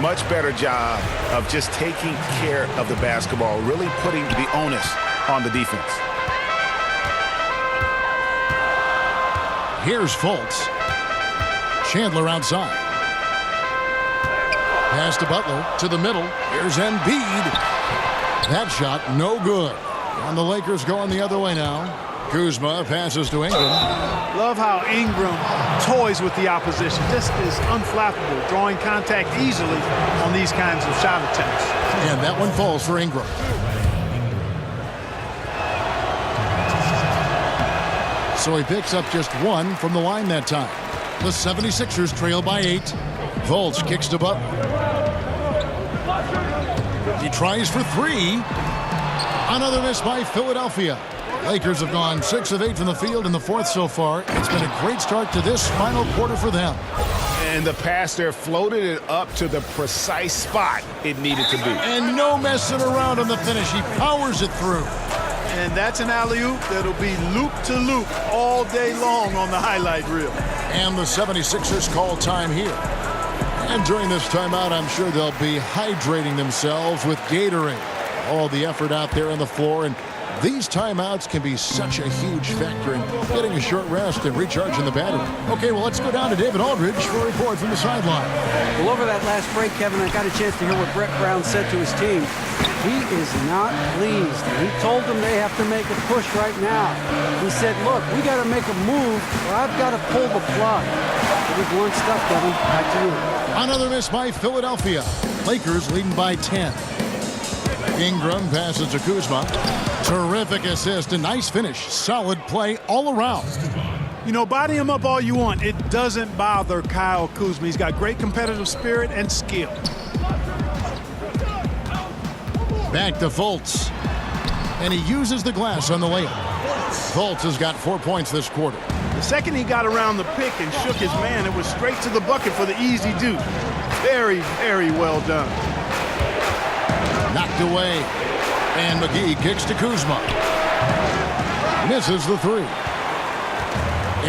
S6: Much better job of just taking care of the basketball, really putting the onus on the defense.
S2: Here's Fultz. Chandler outside. Pass to Butler to the middle. Here's Embiid. That shot no good. And the Lakers going the other way now. Kuzma passes to Ingram.
S4: Love how Ingram toys with the opposition. Just is unflappable, drawing contact easily on these kinds of shot attempts.
S2: And that one falls for Ingram. So he picks up just 1 from the line that time. The 76ers trail by 8. Volts kicks to Butler. He tries for 3. Another miss by Philadelphia. Lakers have gone 6 of 8 from the field in the 4th so far. It's been a great start to this final quarter for them.
S6: And the pass there floated it up to the precise spot it needed to be.
S2: And no messing around on the finish. He powers it through.
S4: And that's an alley-oop that'll be loop-to-loop all day long on the highlight reel.
S2: And the 76ers call time here. And during this timeout, I'm sure they'll be hydrating themselves with Gatorade. All the effort out there on the floor, and these timeouts can be such a huge factor in getting a short rest and recharging the battery. Okay, well, let's go down to David Aldridge for a report from the sideline.
S5: Well, over that last break, Kevin, I got a chance to hear what Brett Brown said to his team. He is not pleased. He told them they have to make a push right now. He said, look, we got to make a move, or I've got to pull the plug. Pretty blunt stuff, Kevin. Back to you.
S2: Another miss by Philadelphia. Lakers leading by 10. Ingram passes to Kuzma. Terrific assist, a nice finish. Solid play all around.
S4: You know, body him up all you want. It doesn't bother Kyle Kuzma. He's got great competitive spirit and skill.
S2: Back to Fultz. And he uses the glass on the layup. Fultz has got 4 points this quarter.
S4: The second he got around the pick and shook his man, it was straight to the bucket for the easy deuce. Very, very well done.
S2: Knocked away. And McGee kicks to Kuzma. Misses the three.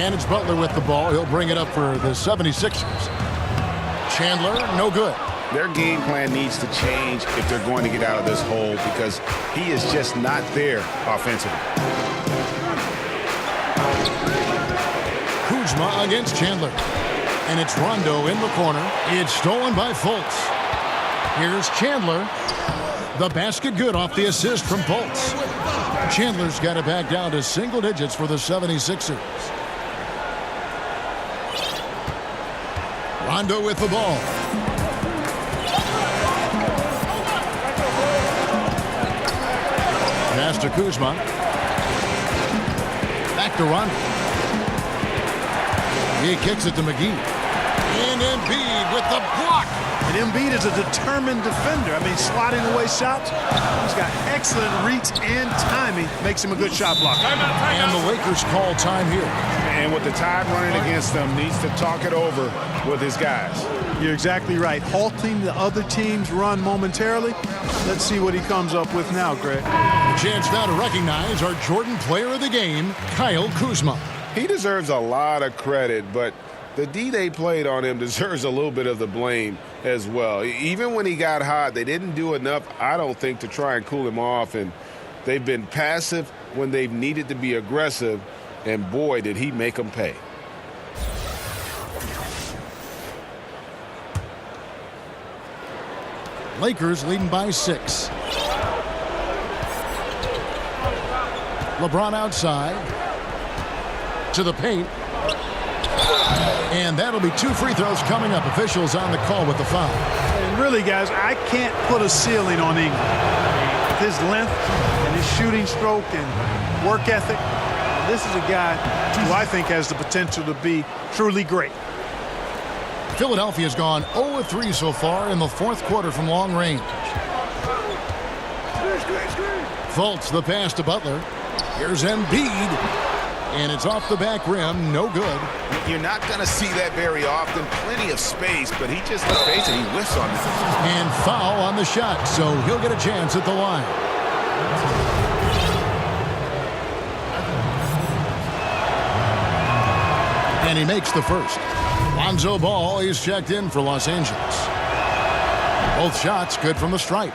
S2: And it's Butler with the ball. He'll bring it up for the 76ers. Chandler, no good.
S6: Their game plan needs to change if they're going to get out of this hole because he is just not there offensively.
S2: Kuzma against Chandler. And it's Rondo in the corner. It's stolen by Fultz. Here's Chandler. The basket good off the assist from Fultz. Chandler's got it back down to single digits for the 76ers. Rondo with the ball. Pass to Kuzma. Back to Rondo. He kicks it to McGee. And Embiid with the block.
S4: And Embiid is a determined defender. I mean, slotting away shots. He's got excellent reach and timing. Makes him a good shot blocker.
S2: And the Lakers call time here.
S6: And with the tide running against them, needs to talk it over with his guys.
S4: You're exactly right. Halting the other team's run momentarily. Let's see what he comes up with now, Greg.
S2: A chance now to recognize our Jordan player of the game, Kyle Kuzma.
S3: He deserves a lot of credit, but the D they played on him deserves a little bit of the blame as well. Even when he got hot, they didn't do enough, I don't think, to try and cool him off. And they've been passive when they've needed to be aggressive. And boy, did he make them pay.
S2: Lakers leading by 6. LeBron outside. To the paint. And that'll be 2 free throws coming up. Officials on the call with the foul.
S4: And really, guys, I can't put a ceiling on Ingram. With his length and his shooting stroke and work ethic, this is a guy who I think has the potential to be truly great.
S2: Philadelphia's gone 0-3 so far in the fourth quarter from long range. Fultz, the pass to Butler. Here's Embiid. And it's off the back rim, no good.
S6: You're not going to see that very often. Plenty of space, but he just, let's face it, he whiffs on it.
S2: And foul on the shot, so he'll get a chance at the line. And he makes the first. Lonzo Ball is checked in for Los Angeles. Both shots good from the stripe.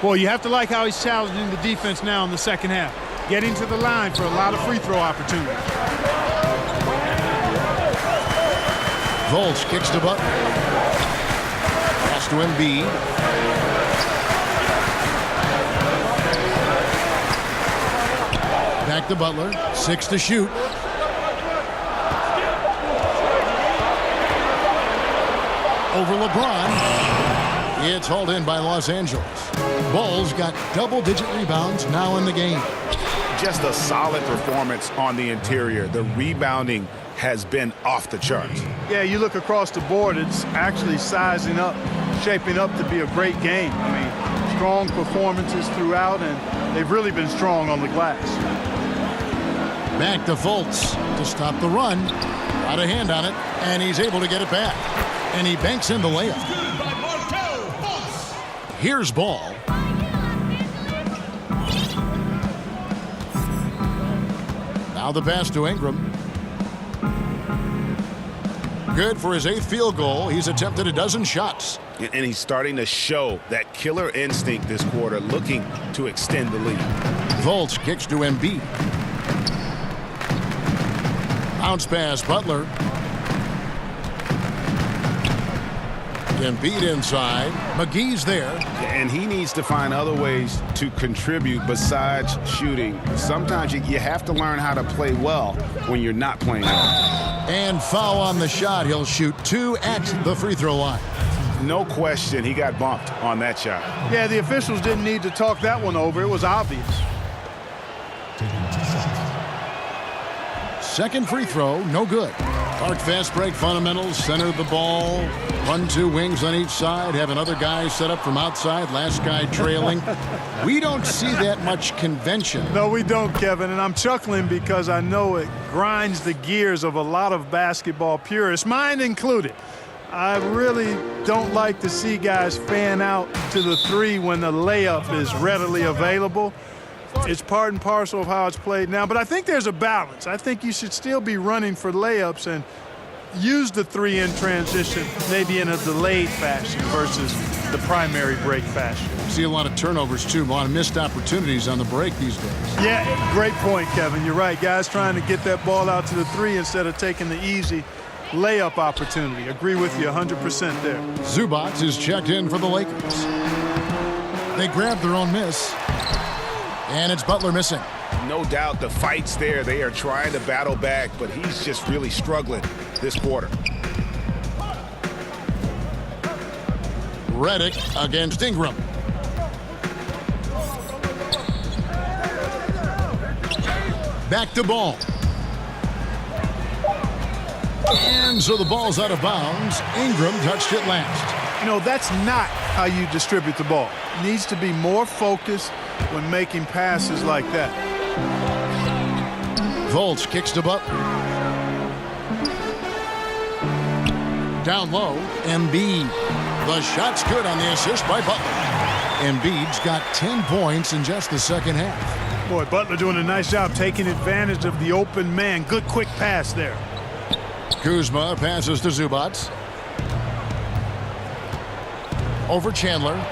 S4: Boy, you have to like how he's challenging the defense now in the second half. Getting to the line for a lot of free throw opportunities.
S2: Fultz kicks to Butler. Pass to Embiid. Back to Butler. 6 to shoot. Over LeBron. It's hauled in by Los Angeles. Bulls got double-digit rebounds now in the game.
S6: Just a solid performance on the interior. The rebounding has been off the charts.
S4: Yeah, you look across the board, it's actually sizing up, shaping up to be a great game. I mean, strong performances throughout, and they've really been strong on the glass.
S2: Back to Fultz to stop the run. Got a hand on it, and he's able to get it back. And he banks in the layup. Here's Ball. Now the pass to Ingram. Good for his 8th field goal. He's attempted a dozen shots.
S3: And he's starting to show that killer instinct this quarter, looking to extend the lead.
S2: Fultz kicks to Embiid. Bounce pass, Butler. Embiid inside. McGee's there.
S3: And he needs to find other ways to contribute besides shooting. Sometimes you have to learn how to play well when you're not playing well.
S2: And foul on the shot. He'll shoot 2 at the free throw line.
S3: No question he got bumped on that shot.
S4: Yeah, the officials didn't need to talk that one over. It was obvious.
S2: Second free throw, no good. Clark fast break fundamentals, center the ball, 1-2 wings on each side, have another guy set up from outside, last guy trailing. We don't see that much convention.
S4: No, we don't, Kevin, and I'm chuckling because I know it grinds the gears of a lot of basketball purists, mine included. I really don't like to see guys fan out to the 3 when the layup is readily available. It's part and parcel of how it's played now, but I think there's a balance. I think you should still be running for layups and use the 3 in transition maybe in a delayed fashion versus the primary break fashion.
S2: See a lot of turnovers, too, a lot of missed opportunities on the break these days.
S4: Yeah, great point, Kevin. You're right. Guys trying to get that ball out to the 3 instead of taking the easy layup opportunity. Agree with you 100% there.
S2: Zubac is checked in for the Lakers. They grab their own miss. And it's Butler missing.
S3: No doubt the fight's there. They are trying to battle back, but he's just really struggling this quarter.
S2: Redick against Ingram. Back to ball. And so the ball's out of bounds. Ingram touched it last.
S4: You know, that's not how you distribute the ball. Needs to be more focused when making passes like that.
S2: Fultz kicks to Butler. Down low, Embiid. The shot's good on the assist by Butler. Embiid's got 10 points in just the second half.
S4: Boy, Butler doing a nice job taking advantage of the open man. Good quick pass there.
S2: Kuzma passes to Zubac. Over Chandler.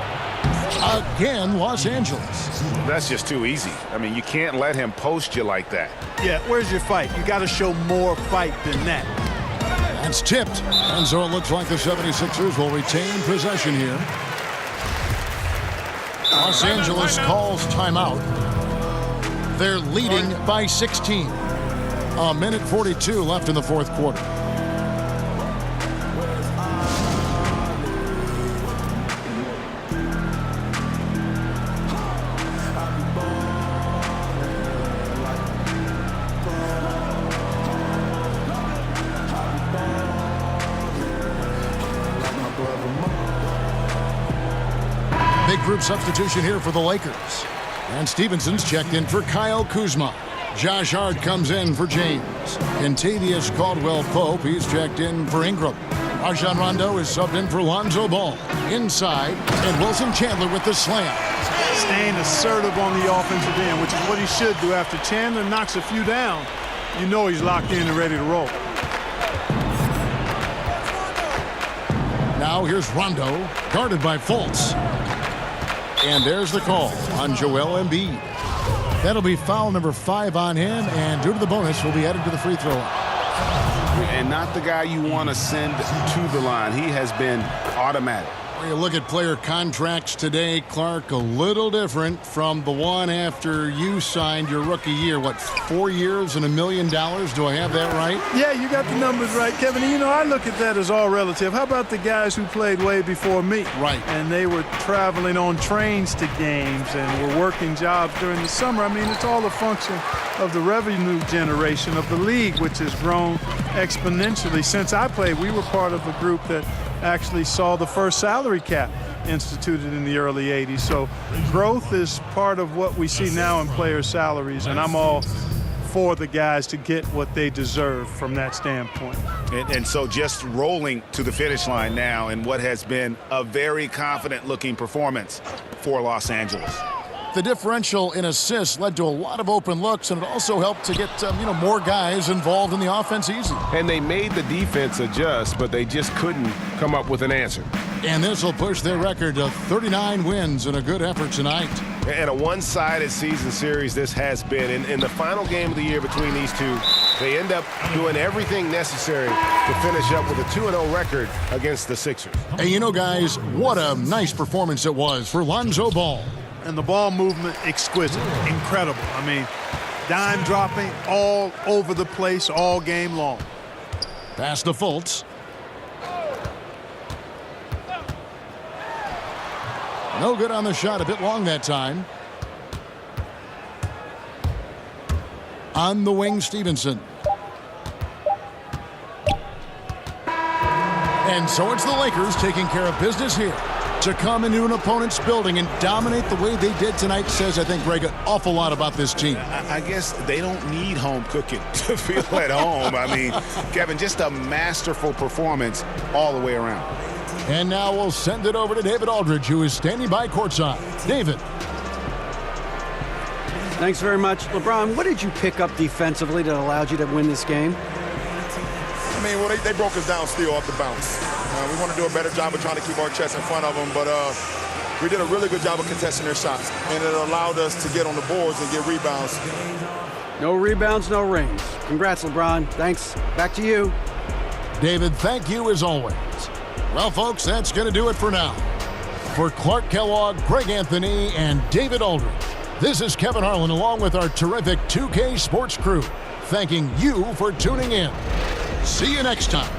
S2: Again, Los Angeles.
S3: That's just too easy. I mean, you can't let him post you like that.
S4: Yeah, where's your fight? You got to show more fight than that.
S2: That's tipped. And so it looks like the 76ers will retain possession here. Los Angeles calls timeout. They're leading by 16. A minute 42 left in the fourth quarter. Big group substitution here for the Lakers. And Stevenson's checked in for Kyle Kuzma. Josh Hart comes in for James. Kentavious Caldwell-Pope, he's checked in for Ingram. Rajon Rondo is subbed in for Lonzo Ball. Inside, and Wilson Chandler with the slam.
S4: Staying assertive on the offensive end, which is what he should do. After Chandler knocks a few down, you know he's locked in and ready to roll.
S2: Now here's Rondo, guarded by Fultz. And there's the call on Joel Embiid. That'll be foul number 5 on him, and due to the bonus, will be headed to the free throw line.
S3: And not the guy you want to send to the line. He has been automatic.
S2: When you look at player contracts today, Clark, a little different from the one after you signed your rookie year. What, 4 years and $1 million? Do I have that right?
S4: Yeah, you got the numbers right, Kevin. You know, I look at that as all relative. How about the guys who played way before me?
S2: Right.
S4: And they were traveling on trains to games and were working jobs during the summer. I mean, it's all a function of the revenue generation of the league, which has grown exponentially. Since I played, we were part of a group that actually saw the first salary cap instituted in the early 80s. So growth is part of what we see now in players' salaries, and I'm all for the guys to get what they deserve from that standpoint.
S3: And so just rolling to the finish line now in what has been a very confident-looking performance for Los Angeles.
S2: The differential in assists led to a lot of open looks, and it also helped to get more guys involved in the offense easy.
S3: And they made the defense adjust, but they just couldn't come up with an answer.
S2: And this will push their record to 39 wins in a good effort tonight.
S3: And a one-sided season series this has been. In the final game of the year between these two, they end up doing everything necessary to finish up with a 2-0 record against the Sixers.
S2: And guys, what a nice performance it was for Lonzo Ball.
S4: And the ball movement, exquisite, incredible. I mean, dime dropping all over the place all game long.
S2: Pass to Fultz. No good on the shot, a bit long that time. On the wing, Stevenson. And so it's the Lakers taking care of business here. To come into an opponent's building and dominate the way they did tonight says, I think, Greg, an awful lot about this team.
S6: I guess they don't need home cooking to feel at home. I mean, Kevin, just a masterful performance all the way around.
S2: And now we'll send it over to David Aldridge, who is standing by courtside. David.
S5: Thanks very much. LeBron, what did you pick up defensively that allowed you to win this game?
S11: I mean, well, they broke us down still off the bounce. We want to do a better job of trying to keep our chest in front of them, but we did a really good job of contesting their shots, and it allowed us to get on the boards and get rebounds.
S5: No rebounds, no rings. Congrats, LeBron. Thanks. Back to you.
S2: David, thank you as always. Well, folks, that's going to do it for now. For Clark Kellogg, Greg Anthony, and David Aldridge, this is Kevin Harlan along with our terrific 2K Sports crew, thanking you for tuning in. See you next time.